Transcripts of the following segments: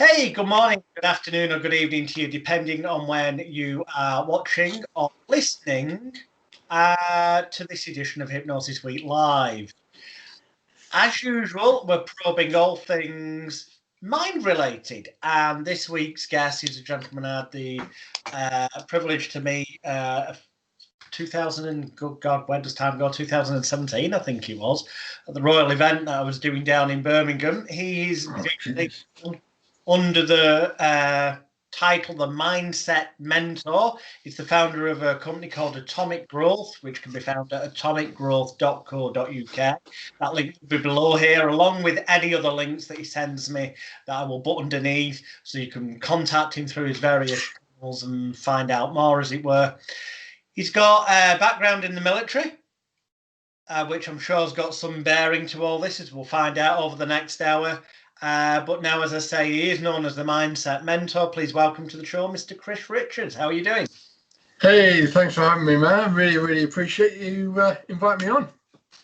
Hey, good morning, good afternoon, or good evening to you, depending on when you are watching or listening to this edition of Hypnosis Week Live. As usual, we're probing all things mind related, and this week's guest is a gentleman I had the privilege to meet 2000 and God, when does time go? 2017, I think it was, at the Royal event that I was doing down in Birmingham. He's under the title The Mindset Mentor. He's the founder of a company called Atomic Growth, which can be found at atomicgrowth.co.uk. That link will be below here, along with any other links that he sends me that I will put underneath, so you can contact him through his various channels and find out more, as it were. He's got a background in the military, which I'm sure has got some bearing to all this, as we'll find out over the next hour. But now, as I say, he is known as the Mindset Mentor. Please welcome to the show, Mr. Chris Richards. How are you doing? Hey, thanks for having me, man. Really appreciate you inviting me on.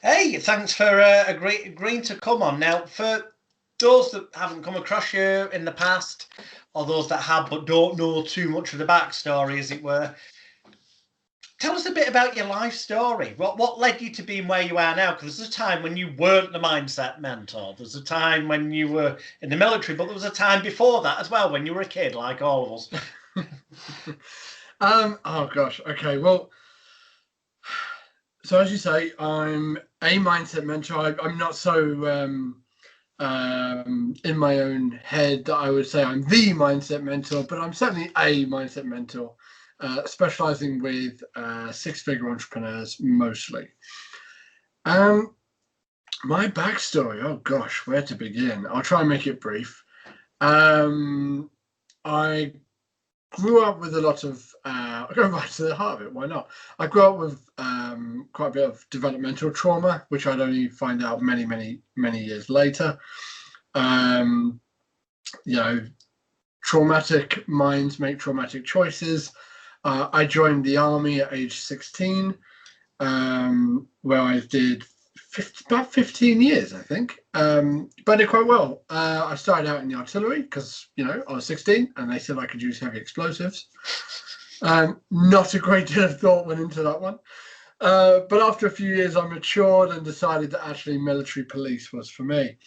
Hey, thanks for agreeing to come on. Now, for those that haven't come across you in the past, or those that have but don't know too much of the backstory, as it were, tell us a bit about your life story. What led you to being where you are now? Because there's a time when you weren't the Mindset Mentor. There's a time when you were in the military, but there was a time before that as well, when you were a kid, like all of us. Oh gosh. Okay. Well, so as you say, I'm a mindset mentor. I'm not so in my own head that I would say I'm the mindset mentor, but I'm certainly a mindset mentor. Specializing with six-figure entrepreneurs mostly. My backstory, oh gosh, where to begin? I'll try and make it brief. I grew up with a lot of, I'll go right to the heart of it, why not? I grew up with quite a bit of developmental trauma, which I'd only find out many years later. Traumatic minds make traumatic choices. I joined the army at age 16, where I did about 15 years, I think, but I did quite well. I started out in the artillery because, I was 16 and they said I could use heavy explosives. Not a great deal of thought went into that one. But after a few years, I matured and decided that actually military police was for me.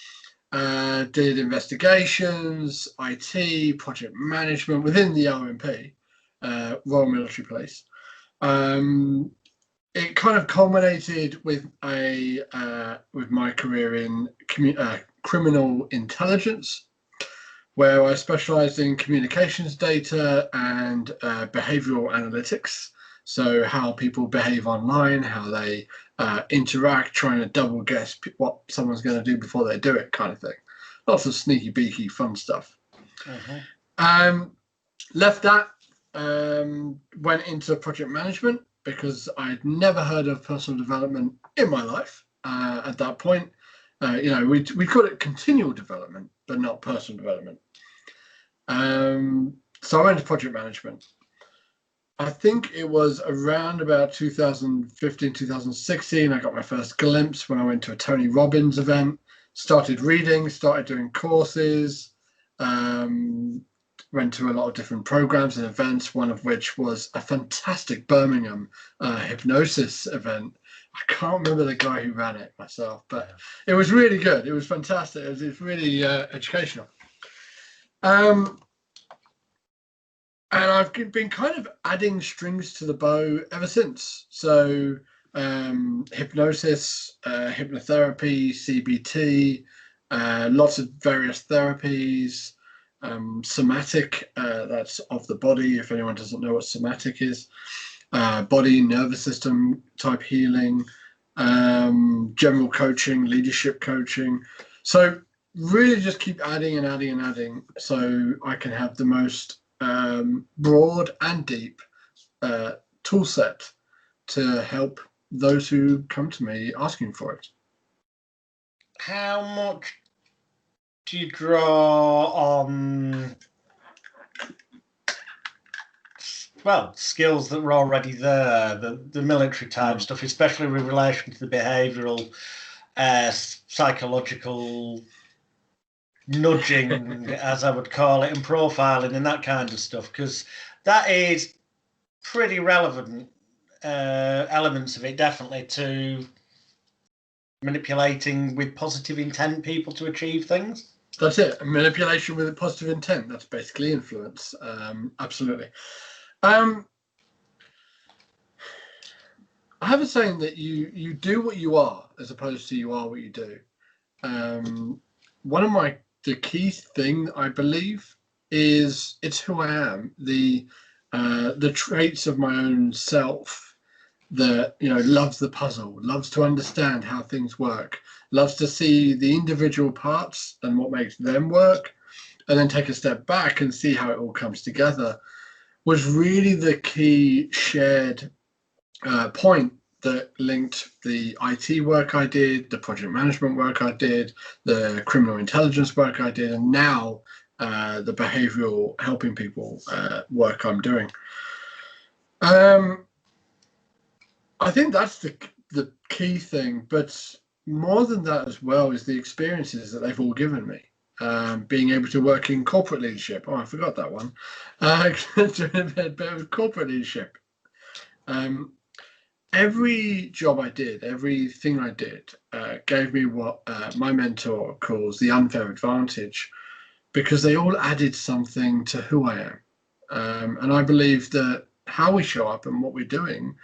Did investigations, IT, project management within the RMP. Royal Military Police. It kind of culminated with my career in criminal intelligence, where I specialized in communications data and behavioral analytics. So how people behave online, how they interact, trying to double guess what someone's going to do before they do it, kind of thing. Lots of sneaky beaky fun stuff. Left that. Went into project management because I'd never heard of personal development in my life at that point. We call it continual development, but not personal development. So I went to project management. I think it was around about 2015, 2016. I got my first glimpse when I went to a Tony Robbins event, started reading, started doing courses, went to a lot of different programs and events, one of which was a fantastic Birmingham hypnosis event. I can't remember the guy who ran it myself, but it was really good. It was fantastic. It was really educational. And I've been kind of adding strings to the bow ever since. So hypnosis, hypnotherapy, CBT, lots of various therapies, somatic, that's of the body, if anyone doesn't know what somatic is, body, nervous system type healing, general coaching, leadership coaching. So really just keep adding and adding and adding so I can have the most broad and deep tool set to help those who come to me asking for it. How much do you draw on, skills that were already there, the military type stuff, especially with relation to the behavioural, psychological nudging, as I would call it, and profiling and that kind of stuff, because that is pretty relevant elements of it, definitely, to manipulating with positive intent people to achieve things. That's it. Manipulation with a positive intent. That's basically influence. Absolutely. I have a saying that you do what you are as opposed to you are what you do. One of the key thing I believe is it's who I am. The traits of my own self that loves the puzzle, loves to understand how things work, loves to see the individual parts and what makes them work, and then take a step back and see how it all comes together, was really the key shared point that linked the IT work I did, the project management work I did, the criminal intelligence work I did, and now the behavioral helping people work I'm doing. I think that's the key thing, but more than that as well is the experiences that they've all given me. Being able to work in corporate leadership. Oh, I forgot that one. Doing a bit of corporate leadership. Every job I did, everything I did, gave me what my mentor calls the unfair advantage, because they all added something to who I am. And I believe that how we show up and what we're doing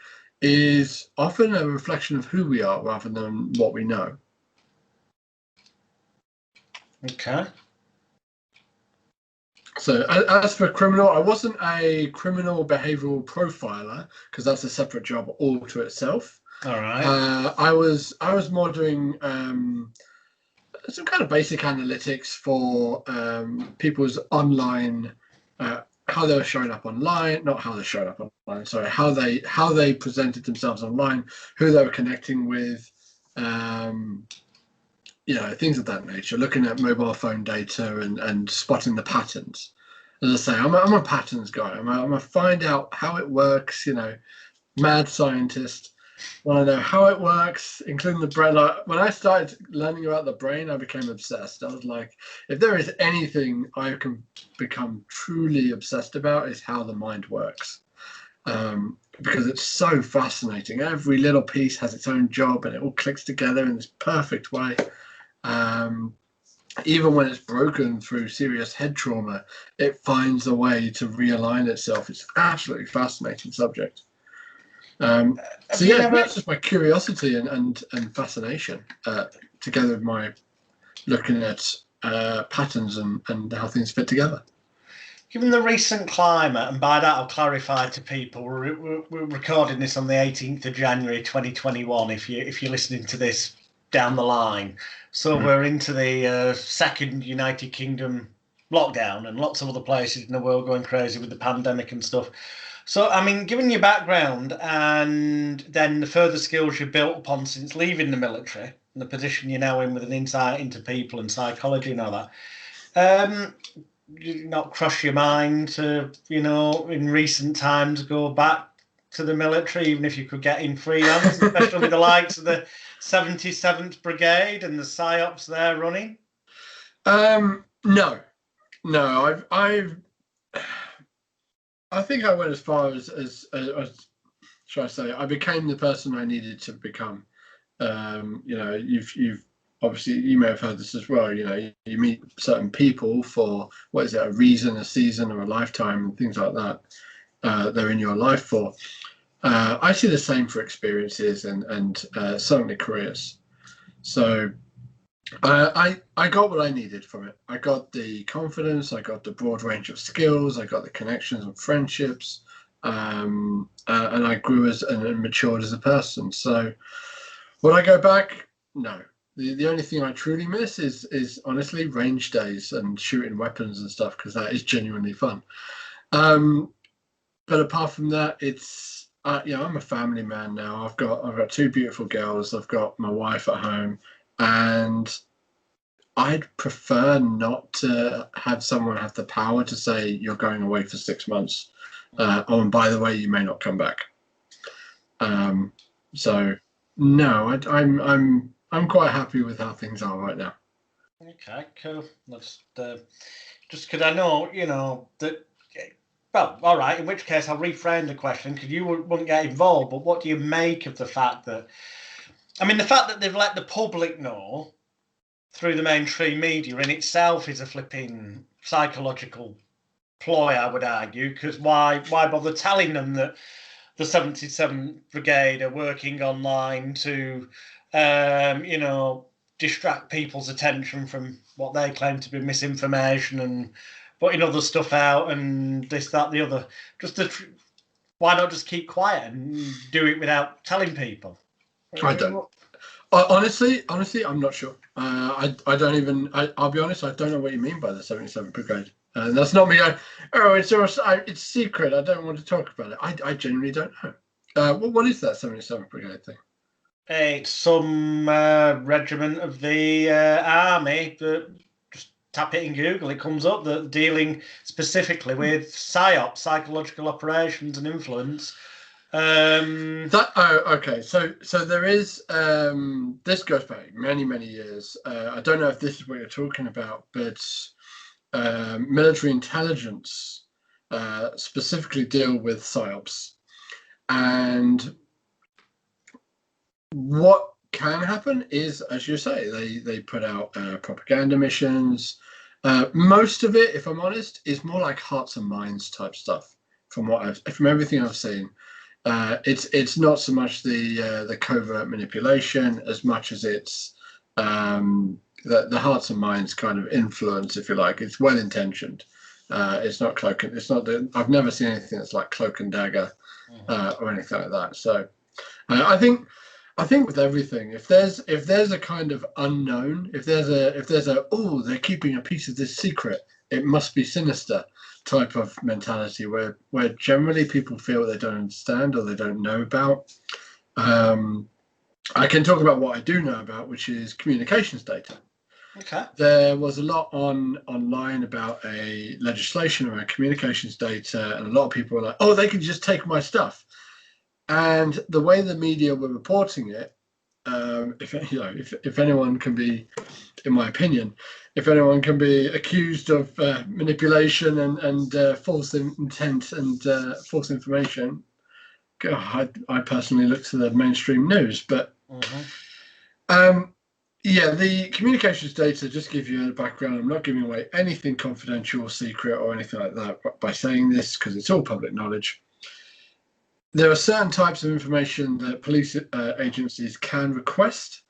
is often a reflection of who we are rather than what we know. Okay. So as for criminal, I wasn't a criminal behavioral profiler because that's a separate job all to itself. All right. I was more doing some kind of basic analytics for people's online, how they were showing up online, not how they showed up online, sorry, how they presented themselves online, who they were connecting with, things of that nature, looking at mobile phone data and spotting the patterns. As I say, I'm a patterns guy. I'm a find out how it works, mad scientist. Want to know how it works, including the brain. Like, when I started learning about the brain, I became obsessed. I was like, if there is anything I can become truly obsessed about, is how the mind works. Because it's so fascinating. Every little piece has its own job and it all clicks together in this perfect way. Even when it's broken through serious head trauma, it finds a way to realign itself. It's an absolutely fascinating subject. It's just my curiosity and fascination, together with my looking at patterns and how things fit together. Given the recent climate, and by that I'll clarify to people, we're recording this on the 18th of January 2021. If you're listening to this down the line, so we're into the second United Kingdom lockdown, and lots of other places in the world going crazy with the pandemic and stuff. So, I mean, given your background and then the further skills you've built upon since leaving the military and the position you're now in with an insight into people and psychology and all that, did it not cross your mind to, in recent times go back to the military, even if you could get in free hands, especially with the likes of the 77th Brigade and the PSYOPs there running? No. I think I went as far as should I say, I became the person I needed to become. You've obviously, you may have heard this as well. You meet certain people for a reason, a season, or a lifetime, and things like that. They're in your life for. I see the same for experiences and certainly careers. So I got what I needed from it. I got the confidence, I got the broad range of skills, I got the connections and friendships, and I grew and matured as a person. So would I go back? No. The only thing I truly miss is honestly range days and shooting weapons and stuff, because that is genuinely fun. But apart from that, it's I'm a family man now. I've got two beautiful girls. I've got my wife at home, and I'd prefer not to have someone have the power to say you're going away for 6 months. Oh, and by the way, you may not come back. So no, I'm quite happy with how things are right now. Okay, cool. That's just because I know, that. Well, all right. In which case, I'll reframe the question because you wouldn't get involved. But what do you make of the fact that? I mean, the fact that they've let the public know through the mainstream media in itself is a flipping psychological ploy, I would argue. Because why bother telling them that the 77th Brigade are working online to, distract people's attention from what they claim to be misinformation and putting other stuff out and this, that, the other. Why not just keep quiet and do it without telling people? I don't. Honestly, I'm not sure. I don't even. I'll be honest. I don't know what you mean by the 77th Brigade. And that's not me going, oh, it's secret. I don't want to talk about it. I genuinely don't know. What is that 77th Brigade thing? It's some regiment of the army that just tap it in Google. It comes up that dealing specifically with psyops, psychological operations and influence. Okay. So there is. This goes back many years. I don't know if this is what you're talking about, but military intelligence specifically deal with psyops, and what can happen is, as you say, they put out propaganda missions. Most of it, if I'm honest, is more like hearts and minds type stuff. From everything I've seen, it's not so much the covert manipulation as much as it's the hearts and minds kind of influence, if you like. It's well intentioned. It's not cloak. It's not. I've never seen anything that's like cloak and dagger or anything like that. So I think with everything, if there's a kind of unknown, if there's a oh, they're keeping a piece of this secret, it must be sinister type of mentality where generally people feel they don't understand or they don't know about. I can talk about what I do know about, which is communications data. Okay. There was a lot online about a legislation around communications data, and a lot of people were like, oh, they can just take my stuff. And the way the media were reporting it, if anyone can be, in my opinion, if anyone can be accused of manipulation and false intent and false information, I personally look to the mainstream news. But yeah, the communications data, just give you a background. I'm not giving away anything confidential or secret or anything like that by saying this because it's all public knowledge. There are certain types of information that police agencies can request.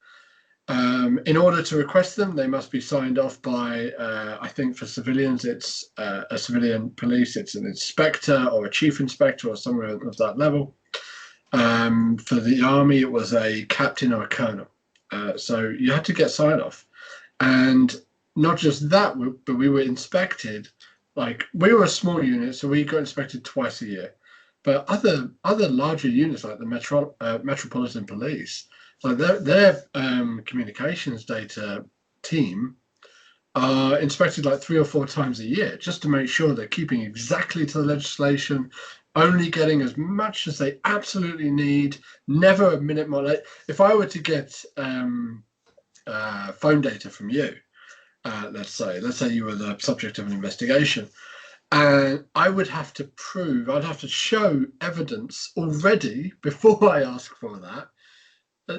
In order to request them, they must be signed off by, I think for civilians, it's a civilian police, it's an inspector or a chief inspector or somewhere of that level. For the army, it was a captain or a colonel. So you had to get signed off. And not just that, but we were inspected. Like, we were a small unit, so we got inspected twice a year. But other larger units like the Metropolitan Police, like their communications data team are inspected like 3 or 4 times a year just to make sure they're keeping exactly to the legislation, only getting as much as they absolutely need, never a minute more. Like, if I were to get phone data from you, let's say you were the subject of an investigation, and I would have to I'd have to show evidence already before I ask for that.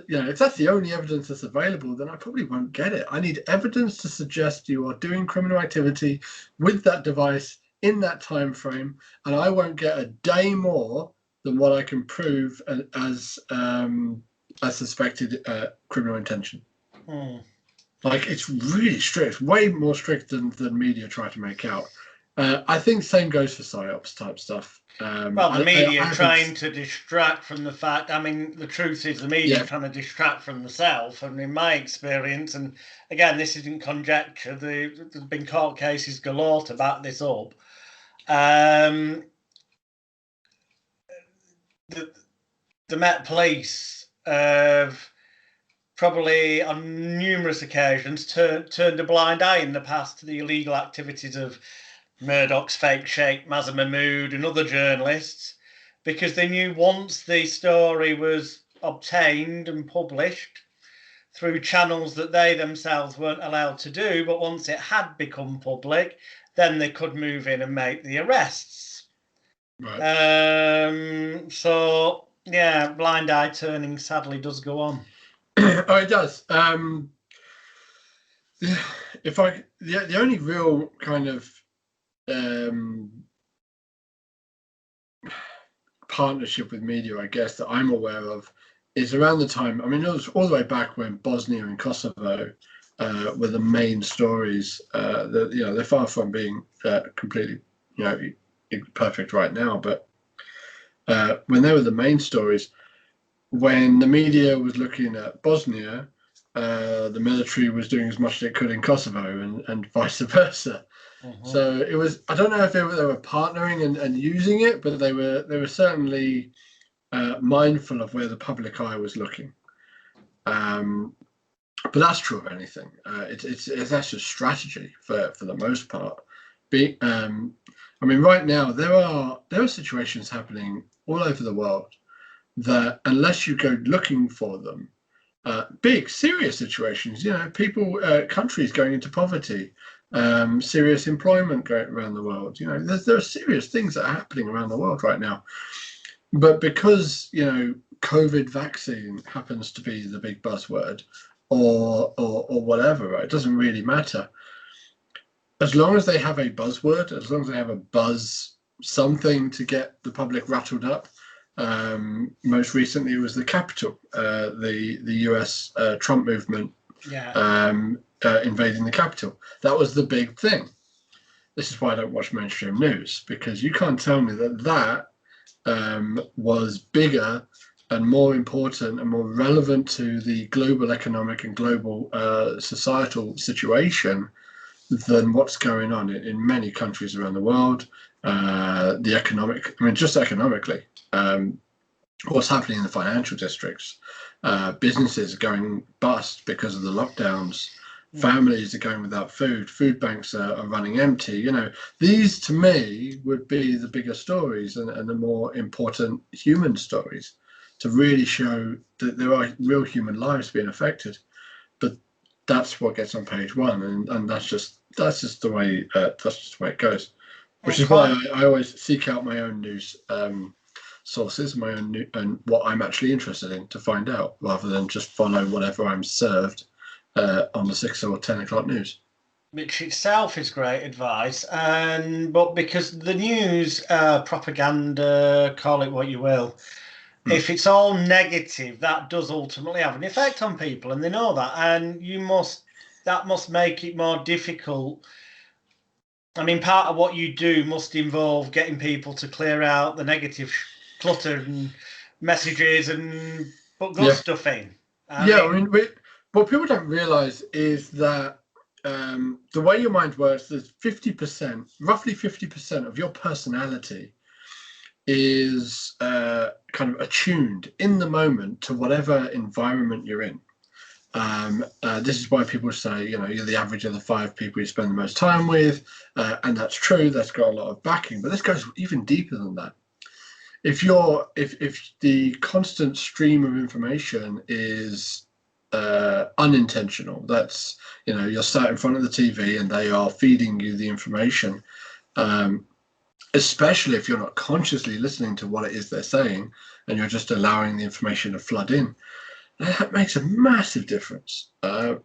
If that's the only evidence that's available, then I probably won't get it. I need evidence to suggest you are doing criminal activity with that device in that time frame, and I won't get a day more than what I can prove as suspected criminal intention. Like, it's really strict, way more strict than media try to make out. I think same goes for psyops type stuff. Well, the media trying to distract from the fact. I mean, the truth is the media trying to distract from the self. And in my experience, and again, this isn't conjecture, there's been court cases galore to back this up. The Met Police have probably on numerous occasions turned a blind eye in the past to the illegal activities of Murdoch's fake Sheikh Mazza Mahmood and other journalists, because they knew once the story was obtained and published through channels that they themselves weren't allowed to do. But once it had become public, then they could move in and make the arrests. Right. So yeah, blind eye turning sadly does go on. Oh, it does. If I the only real kind of partnership with media, I guess, that I'm aware of is around the time. I mean, it was all the way back when Bosnia and Kosovo were the main stories. That, you know, they're far from being completely, you know, perfect right now, but when they were the main stories, when the media was looking at Bosnia, the military was doing as much as it could in Kosovo, and vice versa. So it was. I don't know if they were partnering and using it, but they were certainly mindful of where the public eye was looking. But that's true of anything. It's that's just strategy for the most part. I mean, right now there are situations happening all over the world that, unless you go looking for them, big serious situations. You know, people, countries going into poverty, serious employment going around the world. You know, there are serious things that are happening around the world right now. But because, you know, COVID vaccine happens to be the big buzzword, or whatever, right? It doesn't really matter. As long as they have a buzzword, as long as they have a buzz, something to get the public rattled up. Most recently, it was the Capitol, the US Trump movement, invading the Capitol. That was the big thing. This is why I don't watch mainstream news, because you can't tell me that was bigger and more important and more relevant to the global economic and global societal situation than what's going on in many countries around the world. The economic, I mean, just economically, what's happening in the financial districts. Businesses are going bust because of the lockdowns. Families are going without food. Food banks are running empty. You know, these to me would be the bigger stories and the more important human stories to really show that there are real human lives being affected. But that's what gets on page one, and that's just the way it goes. Which is why I always seek out my own news sources, my own and what I'm actually interested in to find out, rather than just follow whatever I'm served on the 6 or 10 o'clock news. Which itself is great advice, but because the news, propaganda, call it what you will, if it's all negative, that does ultimately have an effect on people, and they know that, and that must make it more difficult. I mean, part of what you do must involve getting people to clear out the negative clutter and messages and put good stuff in. I mean, what people don't realize is that the way your mind works, there's 50%, roughly 50% of your personality is kind of attuned in the moment to whatever environment you're in. This is why people say, you know, you're the average of the 5 people you spend the most time with, and that's true. That's got a lot of backing, but this goes even deeper than that. If the constant stream of information is unintentional, that's, you know, you're sat in front of the TV and they are feeding you the information, especially if you're not consciously listening to what it is they're saying and you're just allowing the information to flood in, that makes a massive difference. I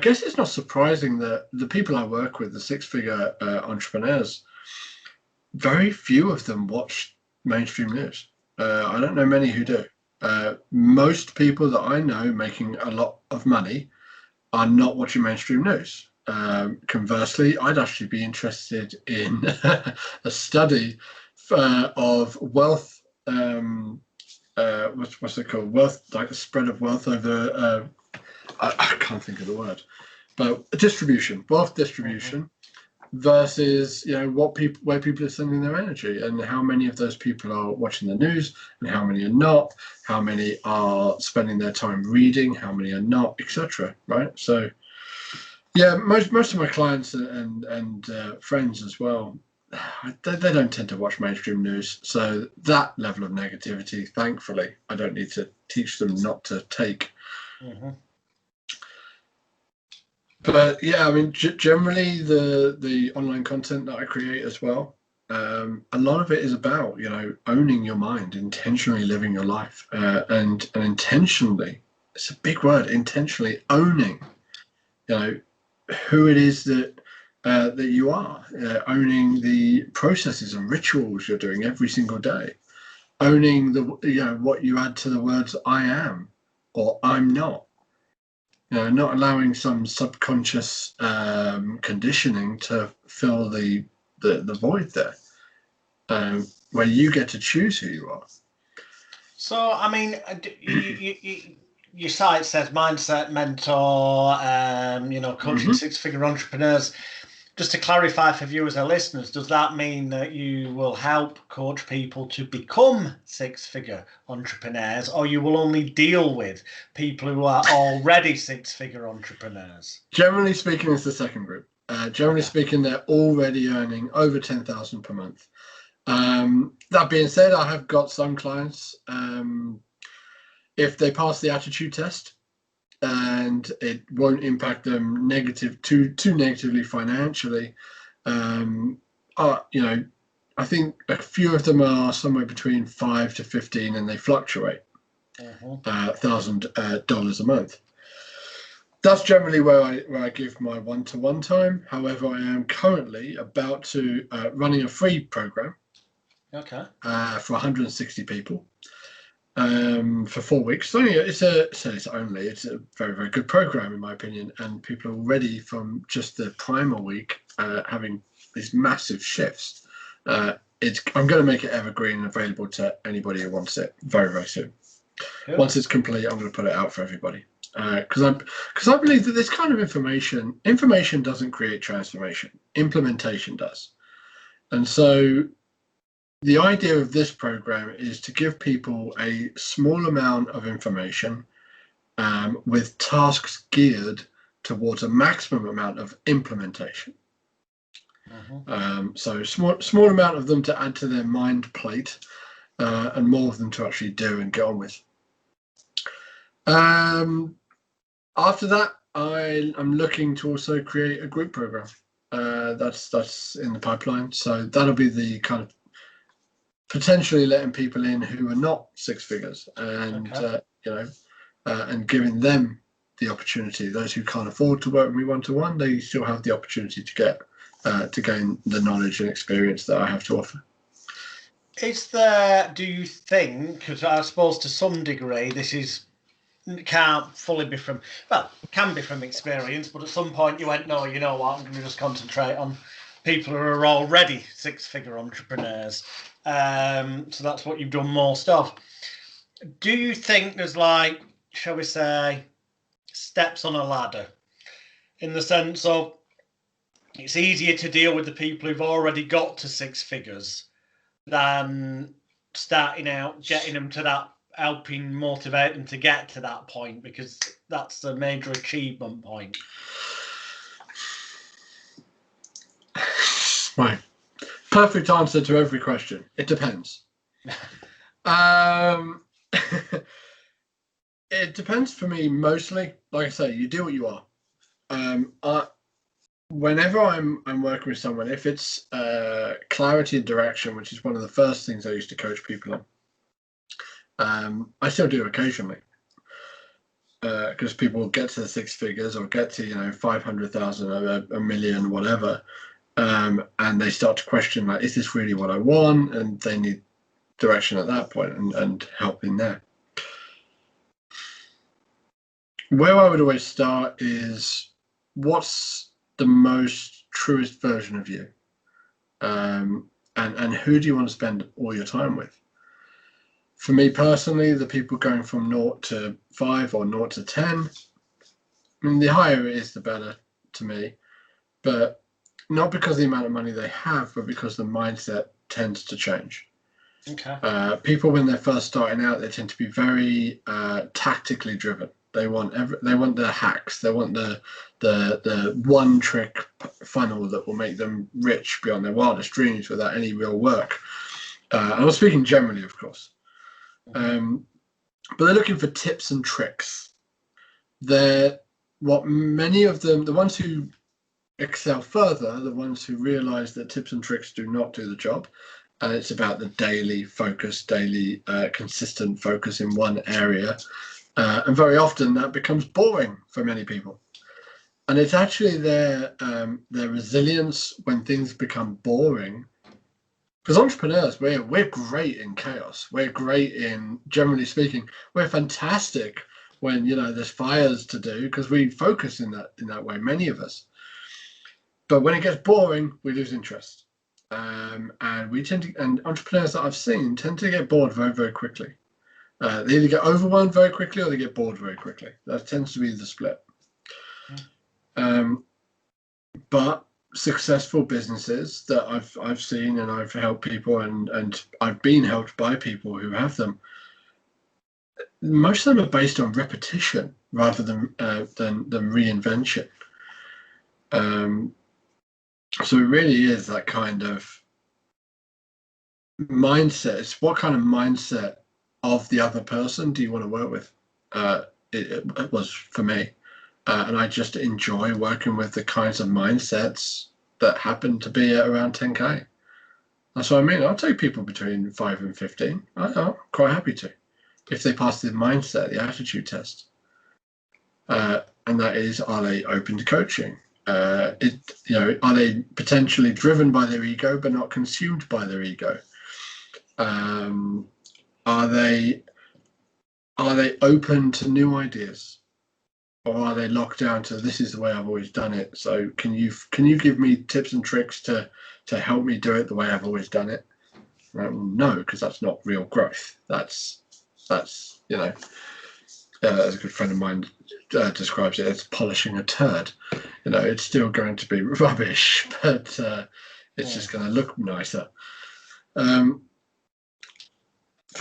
guess it's not surprising that the people I work with, the 6-figure entrepreneurs, very few of them watch mainstream news. I don't know many who do. Most people that I know making a lot of money are not watching mainstream news. Conversely, I'd actually be interested in a study of wealth. What's it called? Wealth, like the spread of wealth over. I can't think of the word, but distribution, wealth distribution, versus, you know, where people are sending their energy, and how many of those people are watching the news, and how many are not, how many are spending their time reading, how many are not, etc. Right? So, yeah, most of my clients and friends as well, they don't tend to watch mainstream news. So that level of negativity, thankfully, I don't need to teach them not to take. Mm-hmm. But yeah, I mean, generally the online content that I create as well, a lot of it is about, you know, owning your mind, intentionally living your life, and intentionally, it's a big word, intentionally owning, you know, who it is that that you are, owning the processes and rituals you're doing every single day, owning the, you know, what you add to the words I am or I'm not. You know, not allowing some subconscious conditioning to fill the void there, where you get to choose who you are. So, I mean, your site says mindset mentor, you know, coaching six-figure entrepreneurs. Just to clarify for viewers and listeners, does that mean that you will help coach people to become six-figure entrepreneurs, or you will only deal with people who are already six-figure entrepreneurs? Generally speaking, it's the second group. Generally speaking, they're already earning over 10,000 per month. That being said, I have got some clients, if they pass the attitude test and it won't impact them too negatively financially, you know, I think a few of them are somewhere between 5 to 15, and they fluctuate, $1,000 a month. That's generally where I give my one-to-one time. However, I am currently about to running a free program, for 160 people, for 4 weeks. It's a very, very good program in my opinion, and people are already from just the primer week having these massive shifts. I'm going to make it evergreen and available to anybody who wants it very, very soon. Cool. Once it's complete, I'm going to put it out for everybody. Because I believe that this kind of information doesn't create transformation. Implementation does. And so the idea of this program is to give people a small amount of information, with tasks geared towards a maximum amount of implementation. So small amount of them to add to their mind plate, and more of them to actually do and get on with. After that, I'm looking to also create a group program. That's in the pipeline. So that'll be the kind of potentially letting people in who are not six figures, and you know, and giving them the opportunity. Those who can't afford to work with me one-to-one, they still have the opportunity to get to gain the knowledge and experience that I have to offer. Do you think, because I suppose to some degree this can't fully be from, well, can be from experience, but at some point you went, no, you know what, I'm going to just concentrate on people who are already six-figure entrepreneurs. So that's what you've done most of. Do you think there's, like, shall we say, steps on a ladder, in the sense of it's easier to deal with the people who've already got to six figures than starting out, getting them to that, helping motivate them to get to that point, because that's the major achievement point? Right. Perfect answer to every question. It depends. It depends for me mostly. Like I say, you do what you are. Whenever I'm working with someone, if it's clarity and direction, which is one of the first things I used to coach people on, I still do occasionally, because people get to the six figures or get to, you know, 500,000, a million, whatever, and they start to question, like, is this really what I want? And they need direction at that point, and help in there. Where I would always start is, what's the most truest version of you, and who do you want to spend all your time with? For me personally, the people going from 0 to 5 or 0 to 10, I mean, the higher it is, the better to me, but not because of the amount of money they have, but because the mindset tends to change. People, when they're first starting out, they tend to be very tactically driven. They want the hacks. They want the one trick funnel that will make them rich beyond their wildest dreams without any real work. And I'm speaking generally, of course. But they're looking for tips and tricks. What many of them, the ones who excel further, the ones who realize that tips and tricks do not do the job, and it's about the daily focus, consistent focus in one area. And very often that becomes boring for many people. And it's actually their resilience when things become boring. Because entrepreneurs, we're great in chaos. We're great in, generally speaking, we're fantastic when there's fires to do, because we focus in that way, many of us. But when it gets boring, we lose interest. And entrepreneurs that I've seen tend to get bored very, very quickly. They either get overwhelmed very quickly or they get bored very quickly. That tends to be the split. But successful businesses that I've seen, and I've helped people, and I've been helped by people who have them, most of them are based on repetition rather than reinvention. So it really is that kind of mindset. It's what kind of mindset of the other person do you want to work with? It was for me. And I just enjoy working with the kinds of mindsets that happen to be at around 10K. That's what I mean. I'll take people between 5 and 15. I'm quite happy to, if they pass the mindset, the attitude test. And that is, are they open to coaching? Are they potentially driven by their ego but not consumed by their ego? Are they open to new ideas, or are they locked down to, this is the way I've always done it? So can you give me tips and tricks to help me do it the way I've always done it? No, because that's not real growth. That's as a good friend of mine describes it, as polishing a turd. It's still going to be rubbish, but it's just going to look nicer. For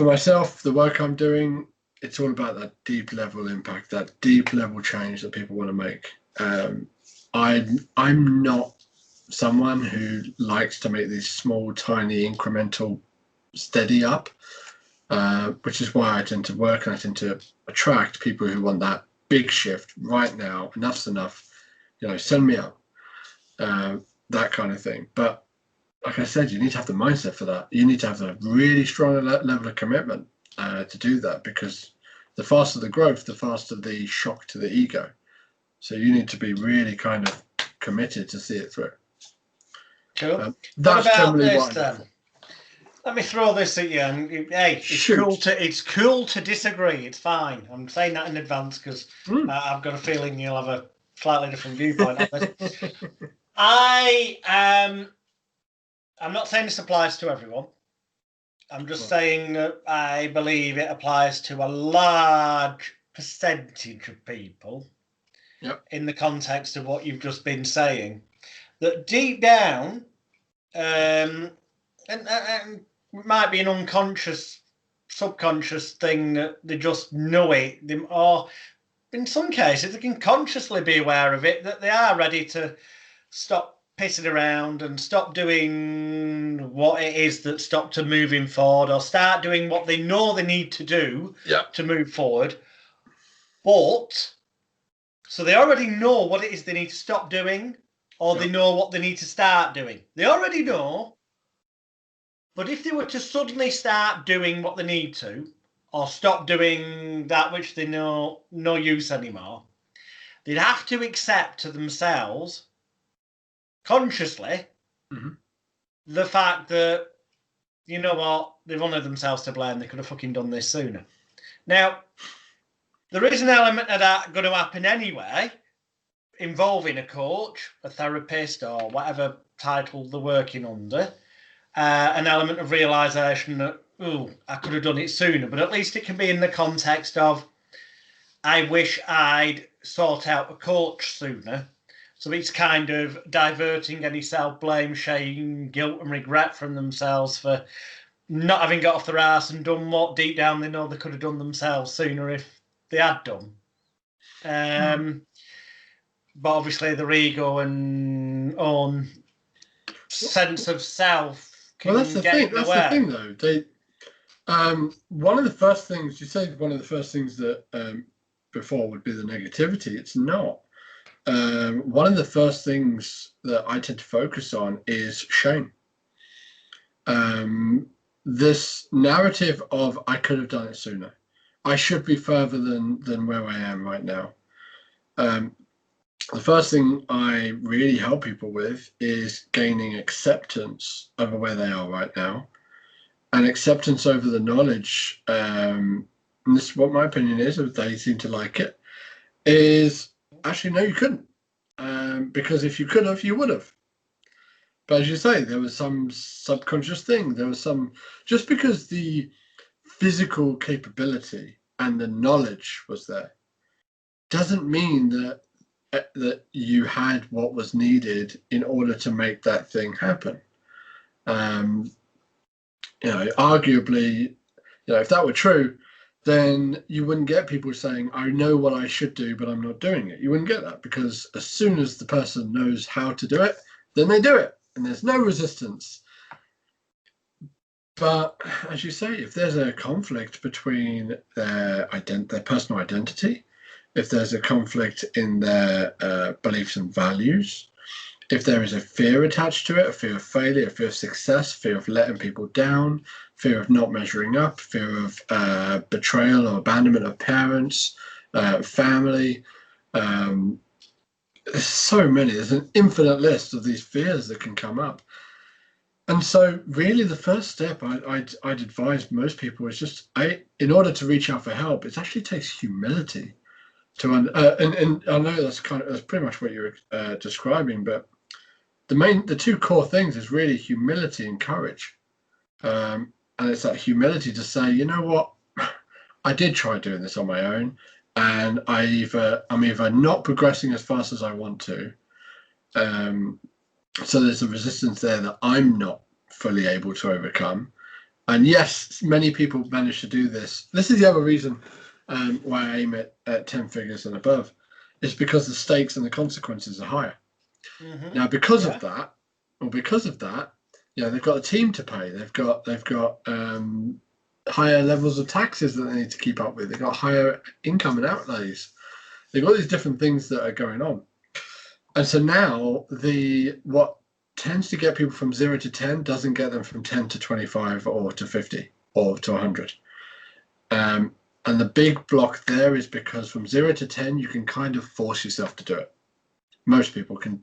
myself, the work I'm doing, it's all about that deep level impact, that deep level change that people want to make. I'm not someone who likes to make these small, tiny, incremental, steady up, which is why I tend to work and I tend to attract people who want that big shift right now. Enough's enough, send me up, that kind of thing. But like I said, you need to have the mindset for that. You need to have a really strong level of commitment to do that, because the faster the growth, the faster the shock to the ego. So you need to be really kind of committed to see it through. Cool. That's what about generally this what then? Let me throw this at you. And, hey, it's cool to disagree. It's fine. I'm saying that in advance because I've got a feeling you'll have a slightly different viewpoint on this. I'm not saying this applies to everyone. I'm just saying that I believe it applies to a large percentage of people. Yep. In the context of what you've just been saying, that deep down, and it might be an unconscious, subconscious thing that they just know it, or in some cases they can consciously be aware of it, that they are ready to stop pissing around and stop doing what it is that stopped them moving forward, or start doing what they know they need to do to move forward. But so they already know what it is they need to stop doing, or they know what they need to start doing. They already know. But if they were to suddenly start doing what they need to, or stop doing that which they know no use anymore, they'd have to accept to themselves, consciously, the fact that, you know what, they've only themselves to blame. They could have fucking done this sooner. Now, there is an element of that going to happen anyway, involving a coach, a therapist, or whatever title they're working under. An element of realisation that, I could have done it sooner. But at least it can be in the context of, I wish I'd sought out a coach sooner. So it's kind of diverting any self-blame, shame, guilt and regret from themselves for not having got off their arse and done what deep down they know they could have done themselves sooner if they had done. But obviously their ego and own sense of self Well, that's can the get thing. in the That's the way. thing, though. One of the first things you say, one of the first things that before would be the negativity. It's not. One of the first things that I tend to focus on is shame. This narrative of I could have done it sooner. I should be further than where I am right now. The first thing I really help people with is gaining acceptance over where they are right now, and acceptance over the knowledge. And this is what my opinion is, if they seem to like it, is actually no, you couldn't. Because if you could have, you would have. But as you say, there was some subconscious thing. There was some, just because the physical capability and the knowledge was there, doesn't mean that you had what was needed in order to make that thing happen. Arguably, if that were true, then you wouldn't get people saying, I know what I should do, but I'm not doing it. You wouldn't get that, because as soon as the person knows how to do it, then they do it, and there's no resistance. But as you say, if there's a conflict between their personal identity, if there's a conflict in their beliefs and values, if there is a fear attached to it, a fear of failure, a fear of success, fear of letting people down, fear of not measuring up, fear of betrayal or abandonment of parents, family, there's so many. There's an infinite list of these fears that can come up. And so really the first step I'd advise most people is just, in order to reach out for help, it actually takes humility to, and I know that's pretty much what you're describing, but the two core things is really humility and courage. And it's that humility to say, you know what, I did try doing this on my own, and I'm either not progressing as fast as I want to, so there's a resistance there that I'm not fully able to overcome. And yes, many people manage to do this. This is the other reason why I aim at 10 figures and above, is because the stakes and the consequences are higher. Mm-hmm. Now, because of that, they've got a team to pay. They've got higher levels of taxes that they need to keep up with. They've got higher income and outlays. They've got these different things that are going on. And so now what tends to get people from 0 to 10 doesn't get them from 10 to 25 or to 50 or to 100. And the big block there is because from 0 to 10, you can kind of force yourself to do it. Most people can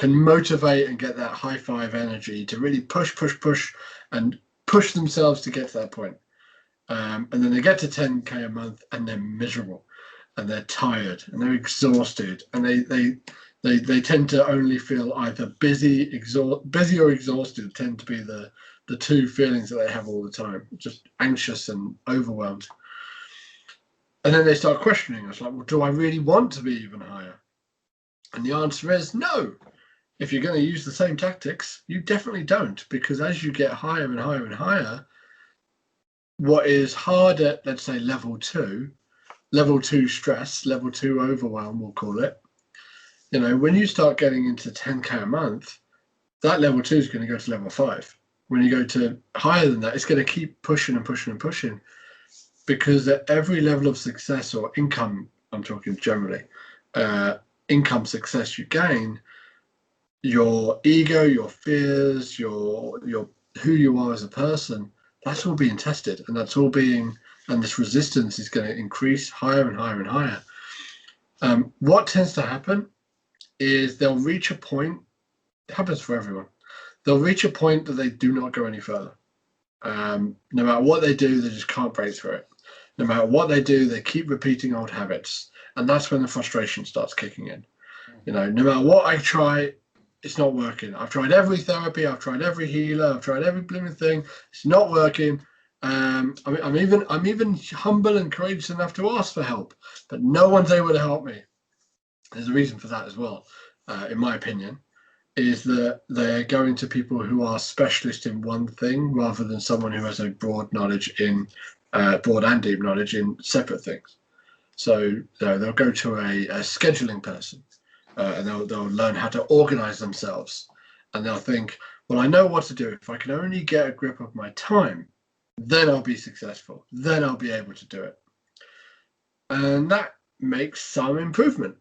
motivate and get that high five energy to really push and push themselves to get to that point. And then they get to 10K a month and they're miserable and they're tired and they're exhausted, and they tend to only feel either busy or exhausted tend to be the two feelings that they have all the time, just anxious and overwhelmed. And then they start questioning us, like, well, do I really want to be even higher? And the answer is no. If you're going to use the same tactics, you definitely don't, because as you get higher and higher and higher, what is hard at, let's say, level 2 stress, level 2 overwhelm, we'll call it, when you start getting into 10K a month, that level 2 is going to go to level 5. When you go to higher than that, it's going to keep pushing and pushing and pushing, because at every level of success or income, I'm talking generally, income success you gain, your ego, your fears, your who you are as a person, that's all being tested, and this resistance is going to increase higher and higher and higher. What tends to happen is they'll reach a point, it happens for everyone, they'll reach a point that they do not go any further. No matter what they do, they just can't break through it. No matter what they do, they keep repeating old habits. And that's when the frustration starts kicking in. No matter what I try, it's not working. I've tried every therapy, I've tried every healer, I've tried every blooming thing. It's not working. I'm even humble and courageous enough to ask for help, but no one's able to help me. There's a reason for that as well, in my opinion, is that they're going to people who are specialists in one thing rather than someone who has a broad and deep knowledge in separate things. So they'll go to a scheduling person, and they'll learn how to organize themselves, and they'll think, well, I know what to do. If I can only get a grip of my time, then I'll be successful. Then I'll be able to do it, and that makes some improvement.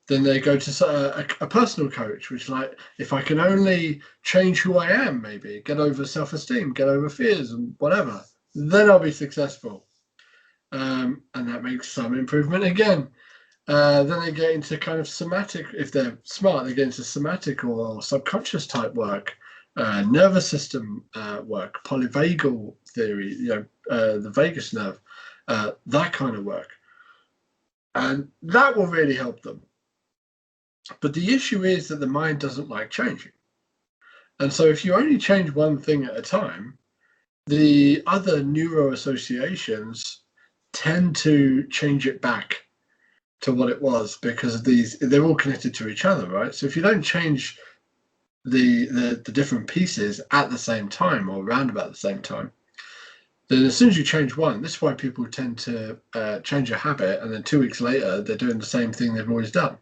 Then they go to a personal coach, which is like, if I can only change who I am, maybe get over self-esteem, get over fears and whatever, then I'll be successful. And that makes some improvement again. Then they get into kind of somatic, if they're smart, they get into somatic or subconscious type work, nervous system work, polyvagal theory, the vagus nerve, that kind of work. And that will really help them. But the issue is that the mind doesn't like changing. And so if you only change one thing at a time, the other neuro associations tend to change it back to what it was, because they're all connected to each other, right? So if you don't change the different pieces at the same time or around about the same time, then as soon as you change one, this is why people tend to change a habit, and then 2 weeks later they're doing the same thing they've always done.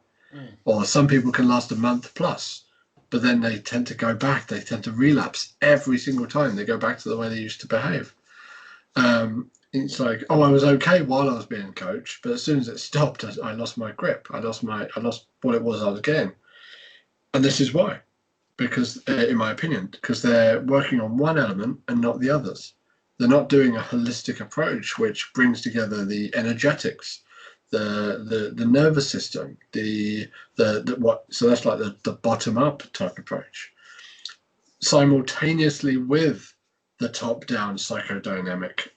Or some people can last a month plus, but then they tend to go back. They tend to relapse every single time. They go back to the way they used to behave. It's like, oh, I was okay while I was being coached, but as soon as it stopped, I lost my grip. I lost what it was I was getting. And this is why, because in my opinion, because they're working on one element and not the others. They're not doing a holistic approach, which brings together the energetics, the nervous system, so that's like the bottom up type approach, simultaneously with the top down psychodynamic,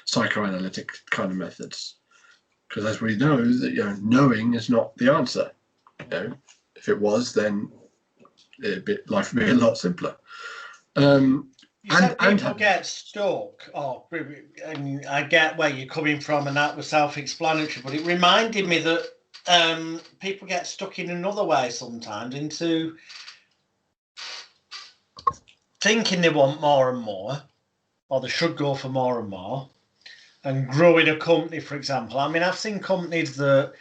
psychoanalytic kind of methods. Because as we know, that knowing is not the answer. If it was, then life would be a lot simpler. You said people get stuck, and I get where you're coming from, and that was self-explanatory, but it reminded me that people get stuck in another way sometimes, into thinking they want more and more, or they should go for more and more, and growing a company, for example. I mean, I've seen companies that,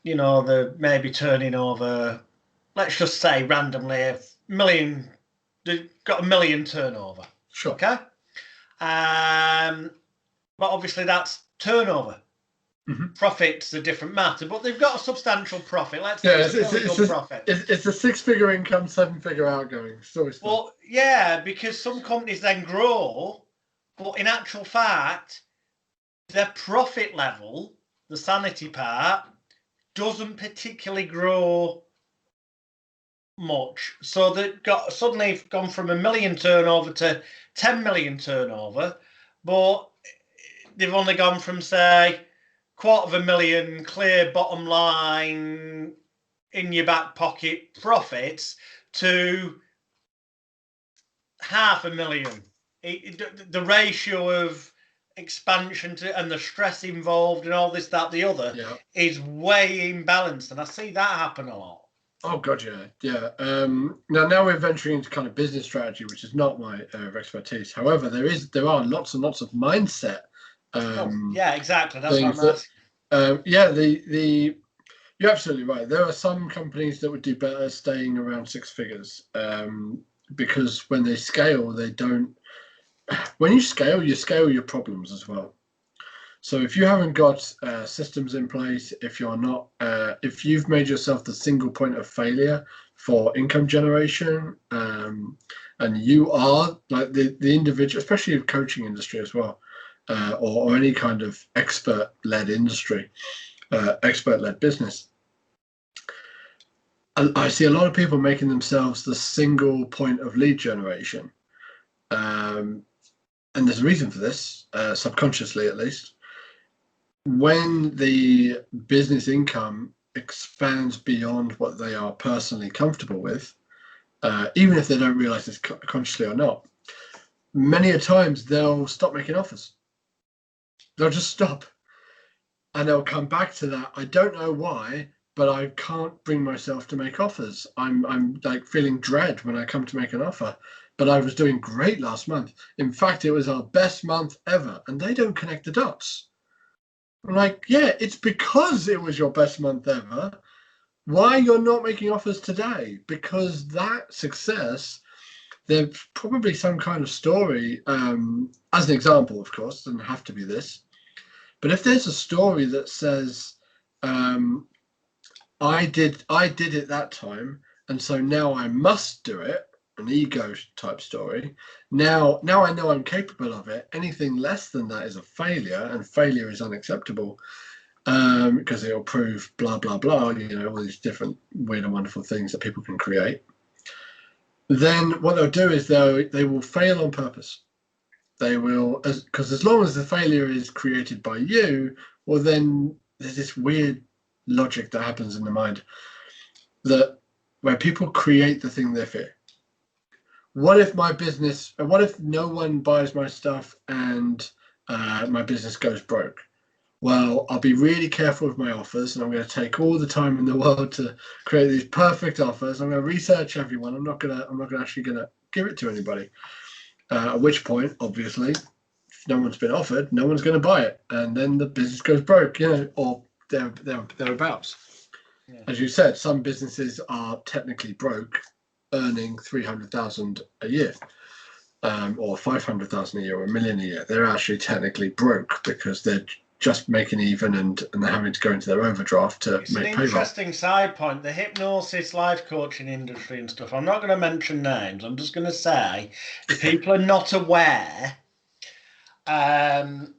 they're maybe turning over, let's just say randomly, $1 million. They've got $1 million turnover. Sure. Okay. But obviously that's turnover. Mm-hmm. Profit's a different matter, but they've got a substantial profit. Let's say it's a profit. It's a 6-figure income, 7-figure outgoing. Well, yeah, because some companies then grow, but in actual fact, their profit level, the sanity part, doesn't particularly grow much. So they've suddenly gone from $1 million turnover to 10 million turnover, but they've only gone from, say, $250,000 clear bottom line in your back pocket profits to $500,000. The ratio of expansion and the stress involved and all this, that, the other is way imbalanced, and I see that happen a lot. Oh God, yeah. Now we're venturing into kind of business strategy, which is not my expertise. However, there are lots and lots of mindset. Yeah, exactly. That's what I'm asking. You're absolutely right. There are some companies that would do better staying around 6 figures, because when they scale, they don't. When you scale your problems as well. So if you haven't got systems in place, if you've made yourself the single point of failure for income generation, and you are like the individual, especially in the coaching industry as well, or any kind of expert-led industry, expert-led business, I see a lot of people making themselves the single point of lead generation, and there's a reason for this, subconsciously at least. When the business income expands beyond what they are personally comfortable with, even if they don't realize this consciously or not, many a times they'll stop making offers. They'll just stop, and they'll come back to that. I don't know why, but I can't bring myself to make offers. I'm like feeling dread when I come to make an offer, but I was doing great last month. In fact, it was our best month ever, and they don't connect the dots. I'm like, yeah, it's because it was your best month ever. Why you're not making offers today? Because that success, there's probably some kind of story. As an example, of course, doesn't have to be this. But if there's a story that says, I did it that time, and so now I must do it, an ego type story. Now I know I'm capable of it. Anything less than that is a failure, and failure is unacceptable. Because it'll prove blah blah blah, all these different weird and wonderful things that people can create. Then what they'll do is they will fail on purpose. They will, because as long as the failure is created by you, well, then there's this weird logic that happens in the mind that where people create the thing they fear. What if no one buys my stuff and my business goes broke? Well, I'll be really careful with my offers, and I'm going to take all the time in the world to create these perfect offers. I'm going to research everyone. I'm not actually going to give it to anybody. At which point, obviously, if no one's been offered, no one's going to buy it, and then the business goes broke, or thereabouts. Yeah. As you said, some businesses are technically broke, earning 300,000 a year, or 500,000 a year, or $1 million a year. They're actually technically broke because they're just making even and they're having to go into their overdraft to make payroll. It's an interesting side point. The hypnosis, life coaching industry and stuff. I'm not going to mention names. I'm just going to say, if people are not aware, and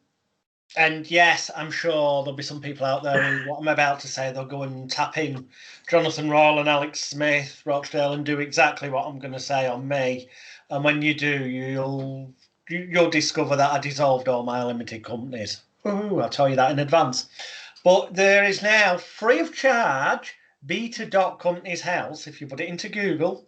yes, I'm sure there'll be some people out there who, what I'm about to say, they'll go and tap in Jonathan Royal and Alex Smith, Rochdale, and do exactly what I'm going to say on me. And when you do, you'll discover that I dissolved all my limited companies. Ooh, I'll tell you that in advance. But there is now, free of charge, beta.company's house. If you put it into Google,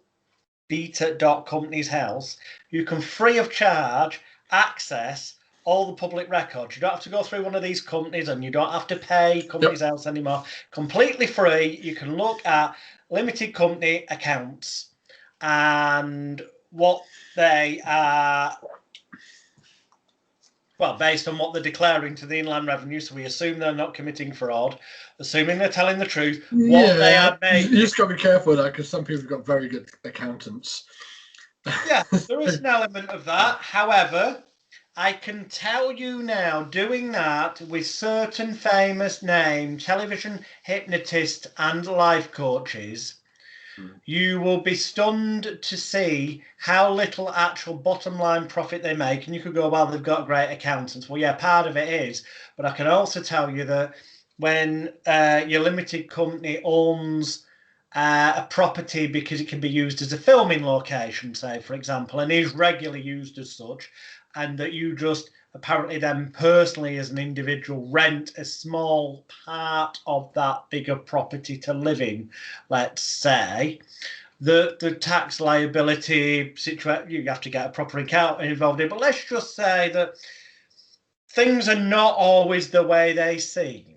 beta.company's house, you can free of charge access all the public records. You don't have to go through one of these companies, and you don't have to pay company's house anymore. Completely free. You can look at limited company accounts and what they are. Well, based on what they're declaring to the Inland Revenue, so we assume they're not committing fraud, assuming they're telling the truth, what they are making. You just got to be careful with that, because some people have got very good accountants. Yeah, there is an element of that. However, I can tell you now, doing that with certain famous name television hypnotists and life coaches, you will be stunned to see how little actual bottom line profit they make. And you could go, well, they've got great accountants. Well, yeah, part of it is. But I can also tell you that when your limited company owns a property because it can be used as a filming location, say, for example, and is regularly used as such, and that you just apparently then personally as an individual rent a small part of that bigger property to live in, let's say, the tax liability situation, you have to get a proper account involved in. But let's just say that things are not always the way they seem.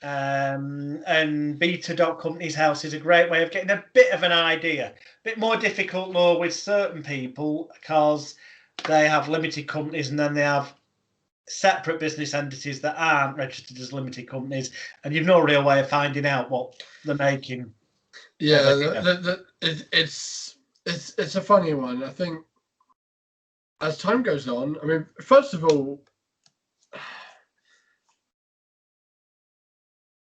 And beta.company's house is a great way of getting a bit of an idea. A bit more difficult though with certain people, because they have limited companies and then they have separate business entities that aren't registered as limited companies, and you've no real way of finding out what they're making. Yeah, it's a funny one. I think as time goes on, I mean, first of all,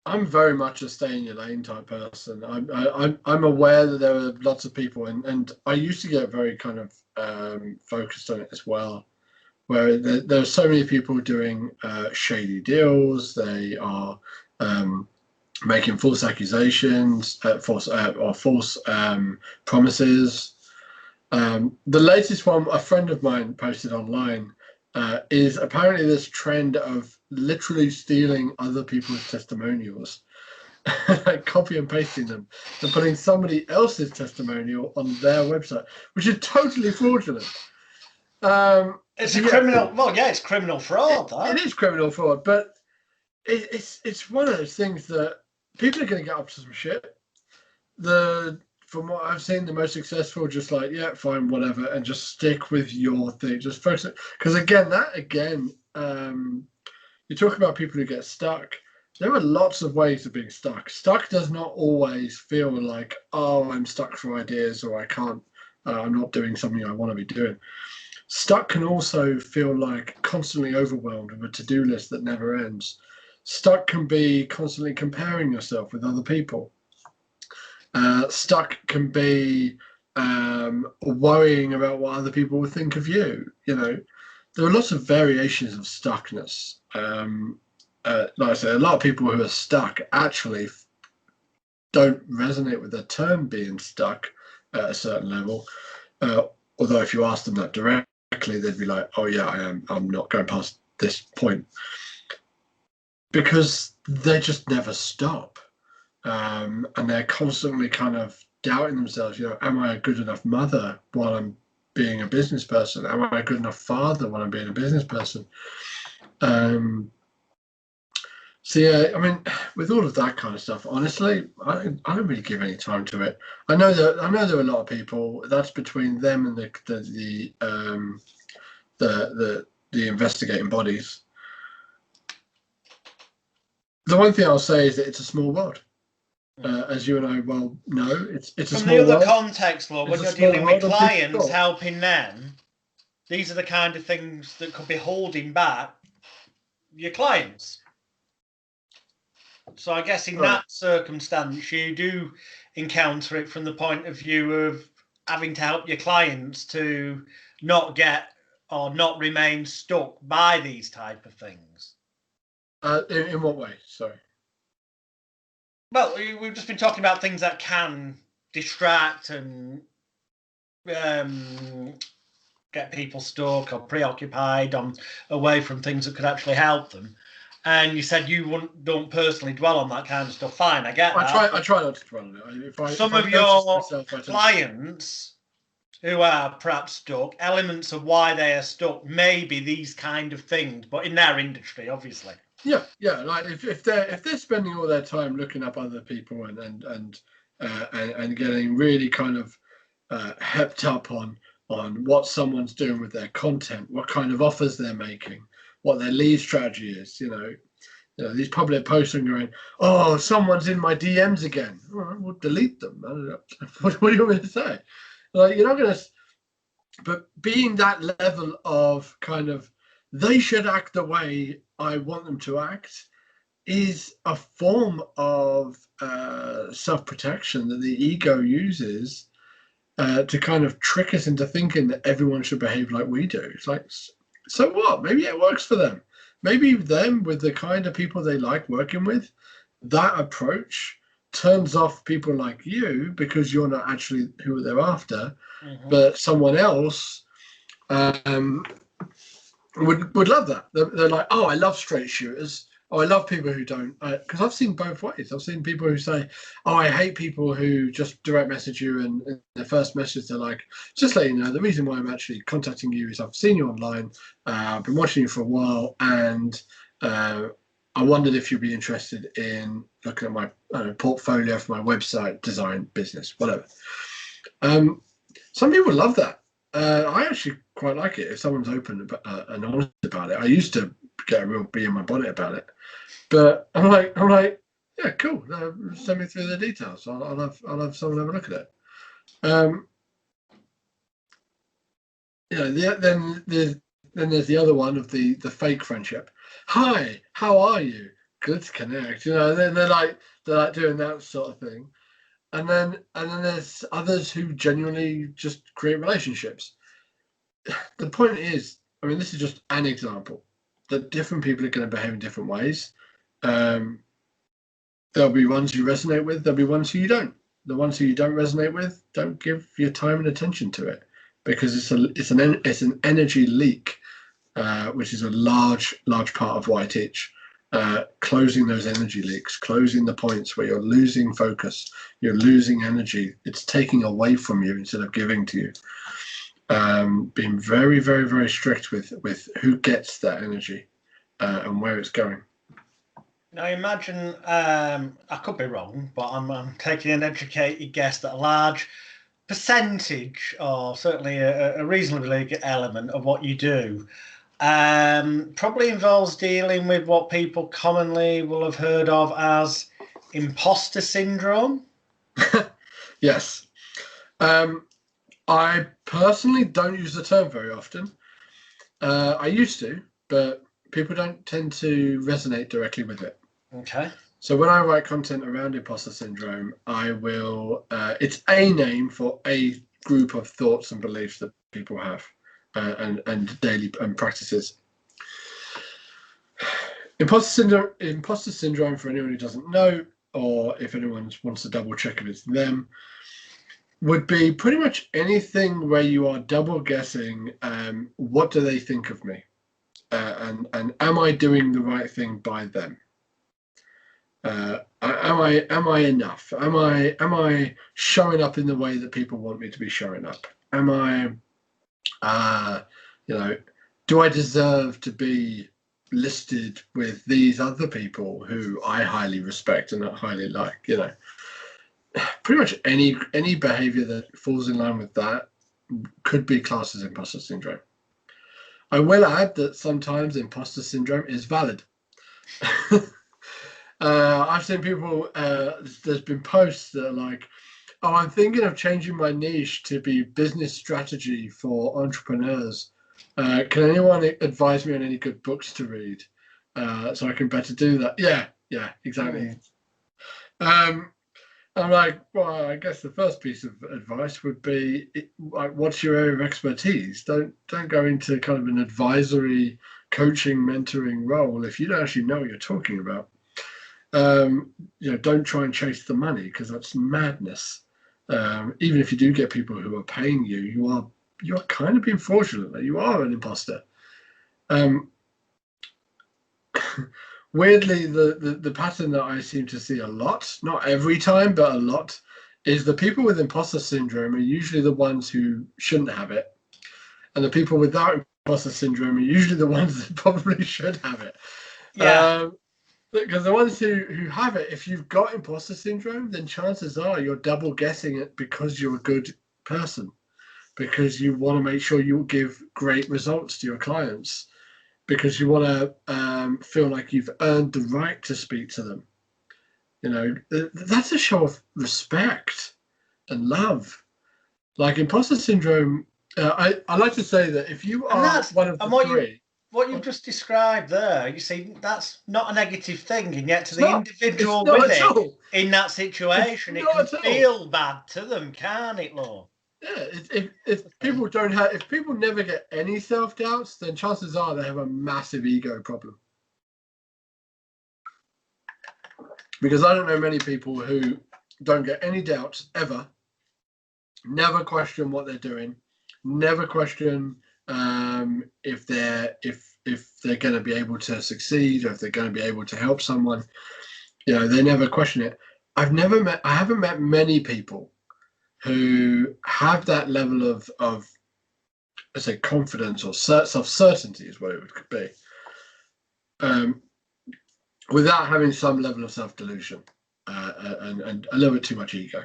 I'm very much a stay in your lane type person. I'm aware that there are lots of people, and I used to get very kind of focused on it as well, where there are so many people doing shady deals. They are making false accusations, false promises. The latest one a friend of mine posted online is apparently this trend of literally stealing other people's testimonials, like copy and pasting them and putting somebody else's testimonial on their website, which is totally fraudulent. It's a criminal. Well, yeah, it's criminal fraud. It is criminal fraud, but it's one of those things that people are going to get up to some shit. From what I've seen, the most successful, just like, yeah, fine, whatever, and just stick with your thing. Just focus it, because again, you talk about people who get stuck. There are lots of ways of being stuck. Stuck does not always feel like, oh, I'm stuck for ideas, or I can't, I'm not doing something I want to be doing. Stuck can also feel like constantly overwhelmed with a to-do list that never ends. Stuck can be constantly comparing yourself with other people. Stuck can be worrying about what other people will think of you. You know, there are lots of variations of stuckness. Like I say, a lot of people who are stuck actually don't resonate with the term being stuck at a certain level. Although if you ask them that directly, they'd be like, "Oh yeah, I am. I'm not going past this point," because they just never stop, and they're constantly kind of doubting themselves. You know, am I a good enough mother while I'm being a business person? Am I a good enough father while I'm being a business person? So yeah, I mean, with all of that kind of stuff, honestly, I don't really give any time to it. I know there are a lot of people that's between them and the investigating bodies. The one thing I'll say is that it's a small world. As you and I well know, it's a From small the other world. context, Lord, when It's a you're small dealing with world of people clients, talk. helping them, these are the kind of things that could be holding back your clients. So I guess in Right. that circumstance, you do encounter it from the point of view of having to help your clients to not get or not remain stuck by these type of things. In what way? Sorry. Well, we've just been talking about things that can distract and get people stuck or preoccupied on away from things that could actually help them. And you said you don't personally dwell on that kind of stuff. Fine, I get that. I try not to dwell on it. Some If I of notice your myself, I tend to. clients who are perhaps stuck, elements of why they are stuck may be these kind of things, but in their industry, obviously. Yeah, yeah. Like if they're spending all their time looking up other people and getting really kind of hepped up on what someone's doing with their content, what kind of offers they're making, what their lead strategy is. You know these public posts and going, oh, someone's in my DMs again. All right, we'll delete them. I don't know. What do you want me to say? Like you're not going to. But being that level of kind of, they should act the way I want them to act is a form of self-protection that the ego uses to kind of trick us into thinking that everyone should behave like we do. It's like, so what? Maybe it works for them. Maybe them, with the kind of people they like working with, that approach turns off people like you because you're not actually who they're after, but someone else would love that. They're like, oh, I love straight shooters. Oh, I love people who don't. Because I've seen both ways. I've seen people who say, oh, I hate people who just direct message you, and in their first message they're like, just let you know, the reason why I'm actually contacting you is I've seen you online, I've been watching you for a while, and I wondered if you'd be interested in looking at my portfolio for my website design business, whatever. Some people love that. I actually quite like it if someone's open and honest about it. I used to get a real bee in my bonnet about it, but I'm like, yeah, cool. Send me through the details. I'll have someone have a look at it. Then there's the other one of the fake friendship. Hi, how are you? Good to connect. Then they're like doing that sort of thing. And then there's others who genuinely just create relationships. The point is, I mean, this is just an example that different people are going to behave in different ways. There'll be ones you resonate with. There'll be ones who you don't. The ones who you don't resonate with, don't give your time and attention to it, because it's an energy leak, which is a large part of what I teach. Closing those energy leaks, closing the points where you're losing focus, you're losing energy. It's taking away from you instead of giving to you. Being very, very, very strict with who gets that energy and where it's going. Now imagine, I could be wrong, but I'm taking an educated guess that a large percentage, or certainly a reasonably big element of what you do, Probably involves dealing with what people commonly will have heard of as imposter syndrome. Yes. I personally don't use the term very often. I used to, but people don't tend to resonate directly with it. Okay. So when I write content around imposter syndrome, I will. It's a name for a group of thoughts and beliefs that people have, and daily practices. Imposter syndrome, for anyone who doesn't know, or if anyone wants to double check if it's them, would be pretty much anything where you are double guessing. What do they think of me, and am I doing the right thing by them? Am I enough? Am I showing up in the way that people want me to be showing up? Am I, do I deserve to be listed with these other people who I highly respect and highly like? Pretty much any behavior that falls in line with that could be classed as imposter syndrome. I will add that sometimes imposter syndrome is valid. I've seen people, there's been posts that are like, oh, I'm thinking of changing my niche to be business strategy for entrepreneurs. Can anyone advise me on any good books to read so I can better do that? Yeah, exactly. I'm like, well, I guess the first piece of advice would be, like, what's your area of expertise? Don't go into kind of an advisory, coaching, mentoring role if you don't actually know what you're talking about. Don't try and chase the money, because that's madness. Even if you do get people who are paying you, you're kind of being fraudulent. You are an imposter. Weirdly, the pattern that I seem to see a lot, not every time, but a lot, is the people with imposter syndrome are usually the ones who shouldn't have it. And the people without imposter syndrome are usually the ones that probably should have it. Yeah. Because the ones who have it, if you've got imposter syndrome, then chances are you're double guessing it because you're a good person, because you want to make sure you give great results to your clients, because you want to feel like you've earned the right to speak to them. That's a show of respect and love. Like imposter syndrome, I like to say that if you are one of the three, what you've just described there, you see, that's not a negative thing, and yet to the not, individual with it all. in that situation, it can feel bad to them, can't it, Law? Yeah, if people don't have, if people never get any self-doubts, then chances are they have a massive ego problem. Because I don't know many people who don't get any doubts ever, never question what they're doing, never question if they're going to be able to succeed, or if they're going to be able to help someone. They never question it. I haven't met many people who have that level of let's say confidence or self-certainty is what it could be, without having some level of self-delusion and a little bit too much ego.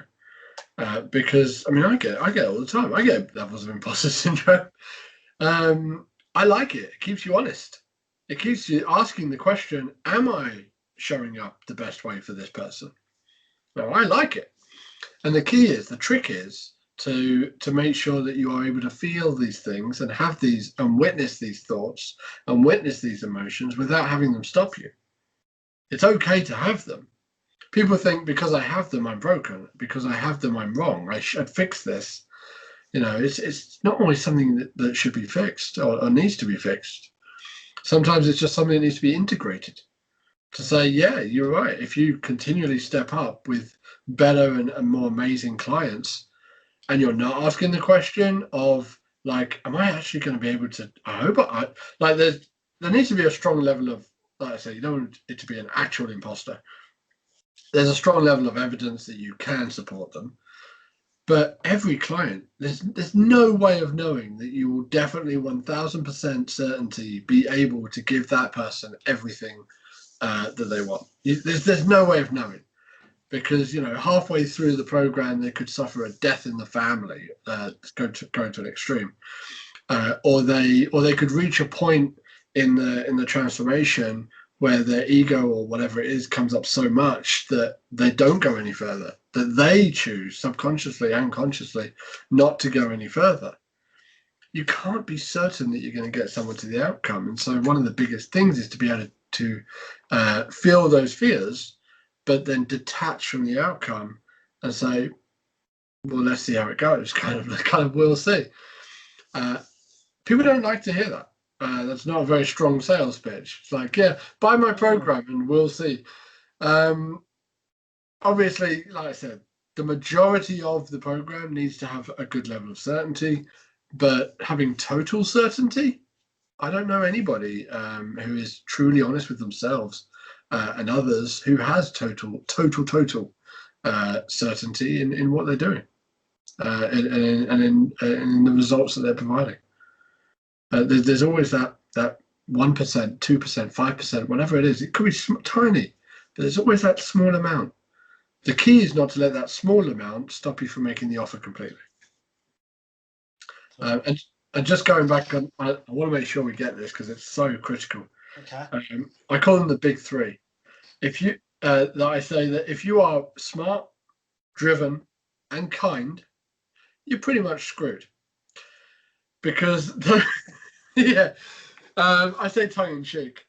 Because I mean, I get it all the time. I get levels of imposter syndrome. I like it. It keeps you honest. It keeps you asking the question, am I showing up the best way for this person? No, I like it. And the trick is to make sure that you are able to feel these things and have these and witness these thoughts and witness these emotions without having them stop you. It's okay to have them. People think because I have them, I'm broken. Because I have them, I'm wrong. I should fix this. It's not always something that should be fixed or needs to be fixed. Sometimes it's just something that needs to be integrated. To say, yeah, you're right. If you continually step up with better and more amazing clients, and you're not asking the question of, like, am I actually going to be able to? I hope there needs to be a strong level of, like I say, you don't want it to be an actual imposter. There's a strong level of evidence that you can support them. But every client, there's no way of knowing that you will definitely 1000% certainty be able to give that person everything that they want. There's no way of knowing, because halfway through the program they could suffer a death in the family, going to an extreme, or they could reach a point in the transformation where their ego or whatever it is comes up so much that they don't go any further, that they choose subconsciously and consciously not to go any further. You can't be certain that you're going to get someone to the outcome. And so one of the biggest things is to be able to feel those fears, but then detach from the outcome and say, well, let's see how it goes. Kind of we'll see. People don't like to hear that. That's not a very strong sales pitch. It's like, yeah, buy my program and we'll see. Obviously, like I said, the majority of the program needs to have a good level of certainty, but having total certainty, I don't know anybody who is truly honest with themselves and others who has total certainty in what they're doing and in the results that they're providing. There's always that 1%, 2%, 5%, whatever it is. It could be tiny, but there's always that small amount. The key is not to let that small amount stop you from making the offer completely. And just going back, I want to make sure we get this because it's so critical. Okay. I call them the big three. If you, I say that if you are smart, driven, and kind, you're pretty much screwed. Because I say tongue in cheek.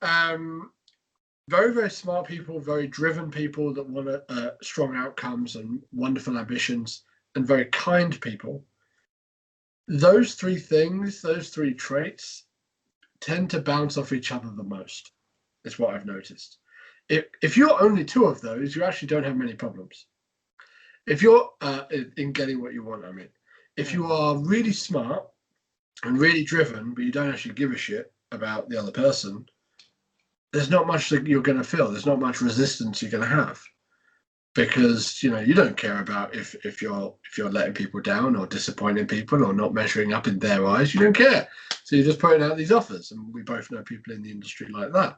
Very, very smart people, very driven people that want strong outcomes and wonderful ambitions, and very kind people. Those three things, those three traits, tend to bounce off each other the most. Is what I've noticed. If you're only two of those, you actually don't have many problems. If you're in getting what you want, I mean, if you are really smart and really driven, but you don't actually give a shit about the other person, there's not much that you're going to feel. There's not much resistance you're going to have, because you don't care about if you're letting people down or disappointing people or not measuring up in their eyes. You don't care, so you're just putting out these offers, and we both know people in the industry like that.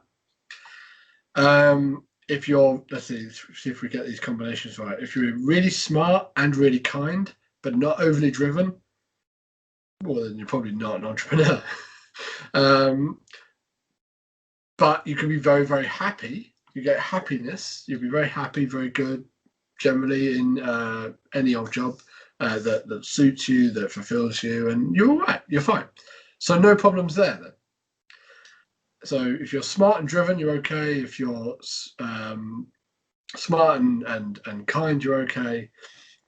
If you're, let's see if we get these combinations right. If you're really smart and really kind, but not overly driven, well, then you're probably not an entrepreneur. But you can be very, very happy. You get happiness. You'll be very happy, very good, generally in any old job that suits you, that fulfills you, and you're all right. You're fine. So no problems there then. So if you're smart and driven, you're okay. If you're smart and kind, you're okay.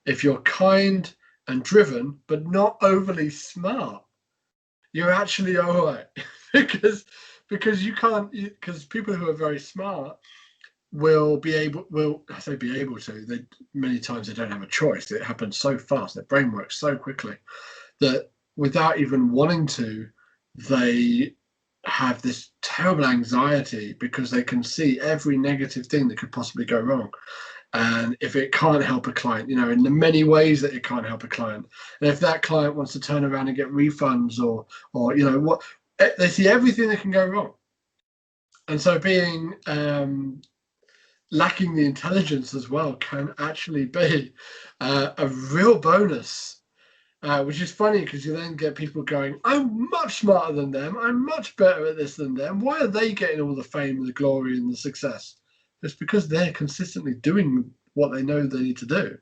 If you're kind and driven, but not overly smart, you're actually all right. because you can't, because people who are very smart will I say be able to, many times they don't have a choice. It happens so fast. Their brain works so quickly that without even wanting to, they have this terrible anxiety because they can see every negative thing that could possibly go wrong. And if it can't help a client, in the many ways that it can't help a client, and if that client wants to turn around and get refunds or what, they see everything that can go wrong. And so being lacking the intelligence as well can actually be a real bonus. Which is funny because you then get people going, I'm much smarter than them. I'm much better at this than them. Why are they getting all the fame, the glory, and the success? It's because they're consistently doing what they know they need to do.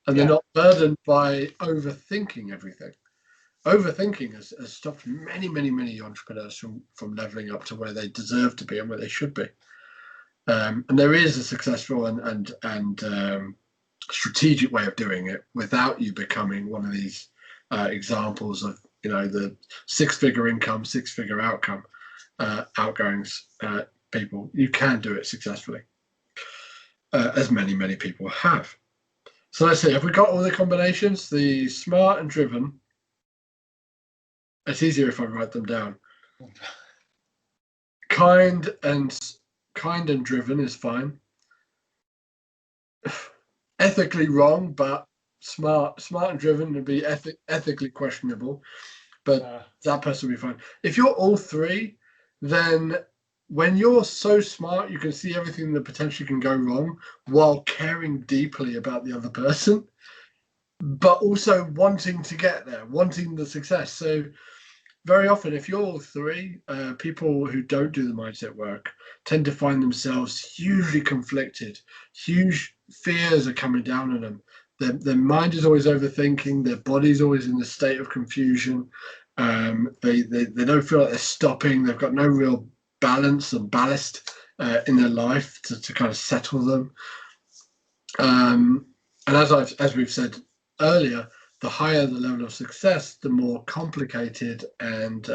And they're not burdened by overthinking everything. Overthinking has stopped many, many, many entrepreneurs from leveling up to where they deserve to be and where they should be. And there is a successful and strategic way of doing it without you becoming one of these examples of the six-figure income, six-figure outcome outgoings people. You can do it successfully, as many people have. So let's see, have we got all the combinations? The smart and driven. It's easier if I write them down. Kind and driven is fine. Ethically wrong, but smart and driven would be ethically questionable, but that person will be fine. If you're all three, then when you're so smart, you can see everything that potentially can go wrong while caring deeply about the other person, but also wanting to get there, wanting the success. So very often, if you're all three, people who don't do the mindset work tend to find themselves hugely conflicted. Huge fears are coming down on them. Their mind is always overthinking. Their body's always in a state of confusion. They don't feel like they're stopping. They've got no real balance and ballast in their life to kind of settle them. And as we've said earlier, the higher the level of success, the more complicated and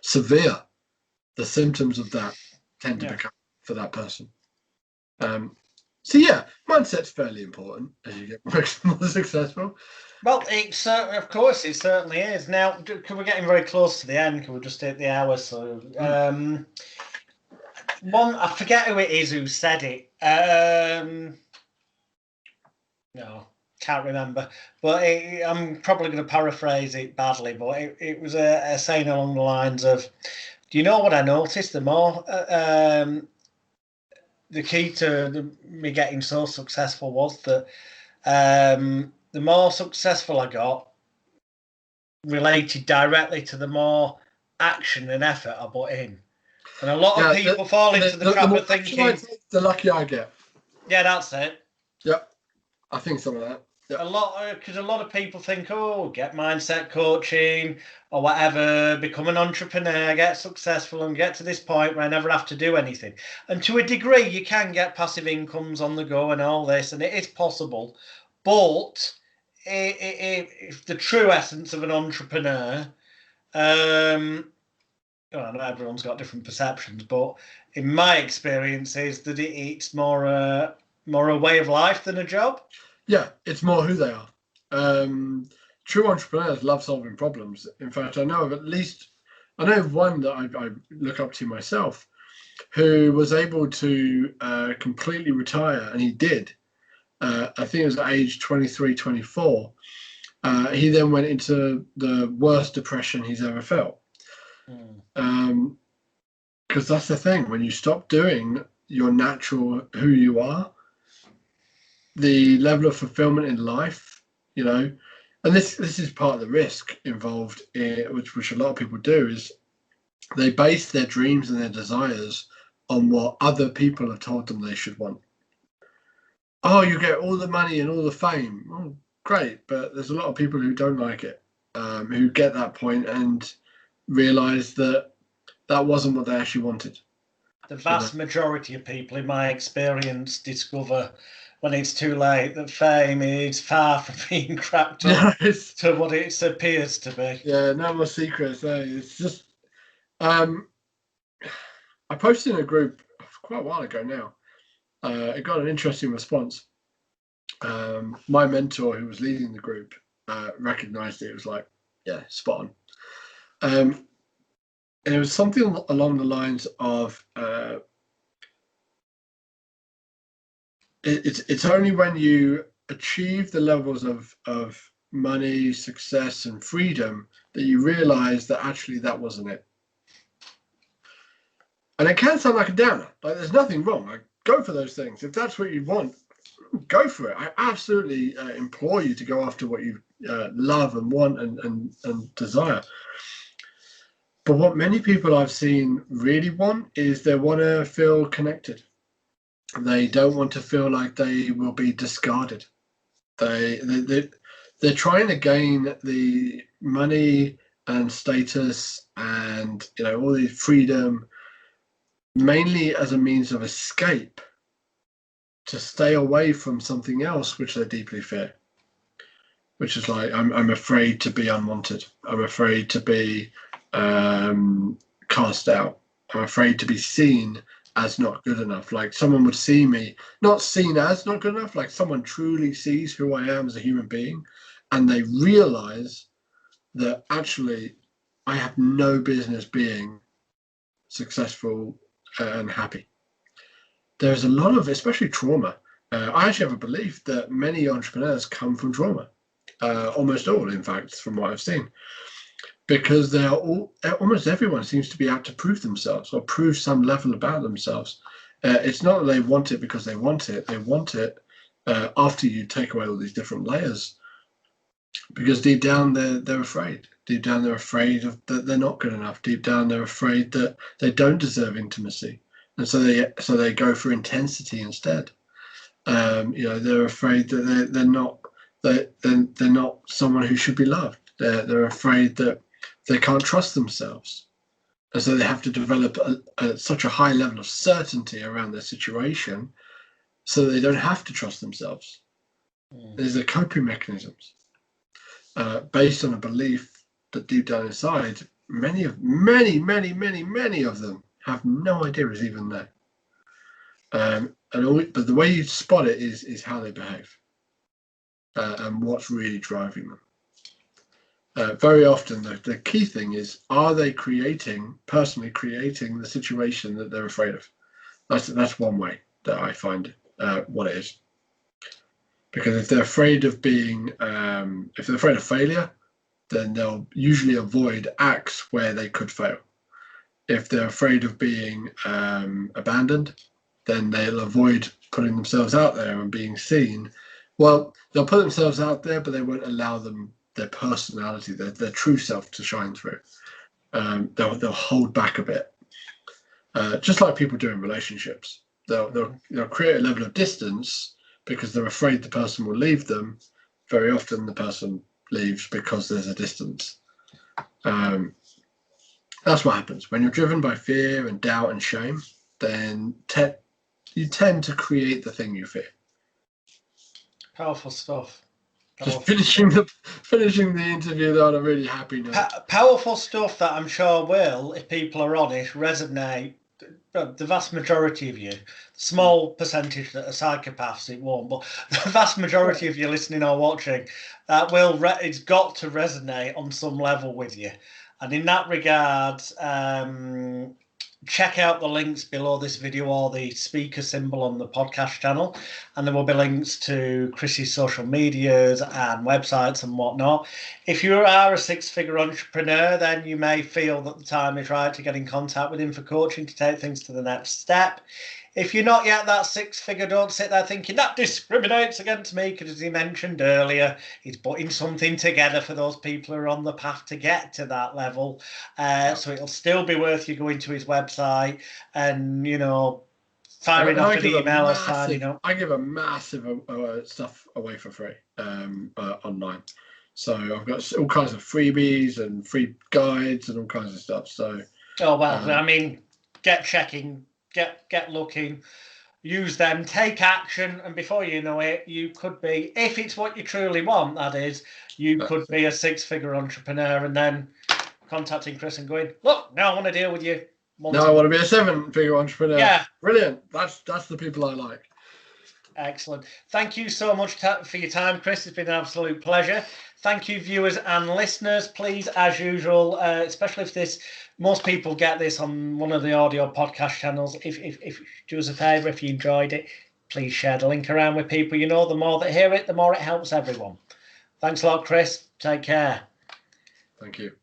severe the symptoms of that tend to become for that person. So yeah, mindset's fairly important as you get more successful. Well, it's of course it certainly is. Now, because we're getting very close to the end, can we just take the hour? So, one, I forget who it is who said it. No, can't remember. But I'm probably going to paraphrase it badly. But it was a saying along the lines of, "Do you know what I noticed? The more the key to me getting so successful was that the more successful I got related directly to the more action and effort I put in." And a lot of people fall into the trap of thinking, the luckier I get. Yeah, that's it. Yep, I think some of that. Yep. Because a lot of people think, oh, get mindset coaching or whatever, become an entrepreneur, get successful and get to this point where I never have to do anything. And to a degree, you can get passive incomes on the go and all this, and it is possible. But if the true essence of an entrepreneur, I know everyone's got different perceptions, but in my experience is that it's more a way of life than a job. Yeah, it's more who they are. True entrepreneurs love solving problems. In fact, I know of one that I look up to myself, who was able to completely retire, and he did. I think it was at age 23, 24. He then went into the worst depression he's ever felt. Because that's the thing, when you stop doing your natural who you are, the level of fulfillment in life, and this is part of the risk involved which a lot of people do, is they base their dreams and their desires on what other people have told them they should want. Oh, you get all the money and all the fame. Oh, great. But there's a lot of people who don't like it, who get that point and realize that wasn't what they actually wanted. The vast majority of people, in my experience, discover when it's too late that fame is far from being cracked up to what it appears to be. Yeah, no more secrets. It's just, I posted in a group quite a while ago now. It got an interesting response. My mentor, who was leading the group, recognized it. It was like, yeah, spot on. And it was something along the lines of, it's only when you achieve the levels of money, success, and freedom that you realize that actually that wasn't it. And it can sound like a downer. Like, there's nothing wrong. Like, go for those things. If that's what you want, go for it. I absolutely implore you to go after what you love and want and desire. But what many people I've seen really want is they want to feel connected. They don't want to feel like they will be discarded. They're trying to gain the money and status and all the freedom mainly as a means of escape, to stay away from something else which they deeply fear, which is like, I'm afraid to be unwanted. I'm afraid to be cast out. I'm afraid to be seen as not good enough. Like, someone would see me, not seen as not good enough, like someone truly sees who I am as a human being, and they realize that actually I have no business being successful and happy. There's a lot of, especially trauma. I actually have a belief that many entrepreneurs come from trauma. Almost all, in fact, from what I've seen. Because almost everyone seems to be out to prove themselves or prove some level about themselves. It's not that they want it because they want it. They want it after you take away all these different layers. Because deep down, they're afraid. Deep down, they're afraid that they're not good enough. Deep down, they're afraid that they don't deserve intimacy, and so they go for intensity instead. They're afraid that they're not someone who should be loved. They're afraid that they can't trust themselves, and so they have to develop such a high level of certainty around their situation, so they don't have to trust themselves. These are coping mechanisms based on a belief that deep down inside, many of them have no idea is even there. But the way you spot it is how they behave and what's really driving them. Very often, the key thing is, are they personally creating the situation that they're afraid of? That's one way that I find what it is. Because if they're afraid of failure, then they'll usually avoid acts where they could fail. If they're afraid of being abandoned, then they'll avoid putting themselves out there and being seen. Well, they'll put themselves out there, but they won't allow their personality, their true self to shine through. They'll hold back a bit. Just like people do in relationships. They'll create a level of distance because they're afraid the person will leave them. Very often the person leaves because there's a distance. That's what happens. When you're driven by fear and doubt and shame, then you tend to create the thing you fear. Powerful stuff. Just finishing the interview on a really happy note. Powerful stuff that I'm sure will, if people are honest, resonate. The vast majority of you, small percentage that are psychopaths, it won't, but the vast majority of you listening or watching, it's got to resonate on some level with you. And in that regard, check out the links below this video or the speaker symbol on the podcast channel, and there will be links to Chris's social medias and websites and whatnot. If you are a six-figure entrepreneur, then you may feel that the time is right to get in contact with him for coaching to take things to the next step. If you're not yet that six-figure, don't sit there thinking that discriminates against me, because as he mentioned earlier, he's putting something together for those people who are on the path to get to that level. So it'll still be worth you going to his website and, firing off an email or signing up. I give a massive stuff away for free online. So I've got all kinds of freebies and free guides and all kinds of stuff. So, get checking. Get looking, use them, take action, and before you know it, you could be, if it's what you truly want, that is, could be a six-figure entrepreneur, and then contacting Chris and going, look, now I want to deal with you. Now I want to be a seven-figure entrepreneur. Yeah. Brilliant. That's the people I like. Excellent. Thank you so much for your time, Chris. It's been an absolute pleasure. Thank you, viewers and listeners. Please, as usual, especially if most people get this on one of the audio podcast channels. If do us a favour, if you enjoyed it, please share the link around with people. The more that hear it, the more it helps everyone. Thanks a lot, Chris. Take care. Thank you.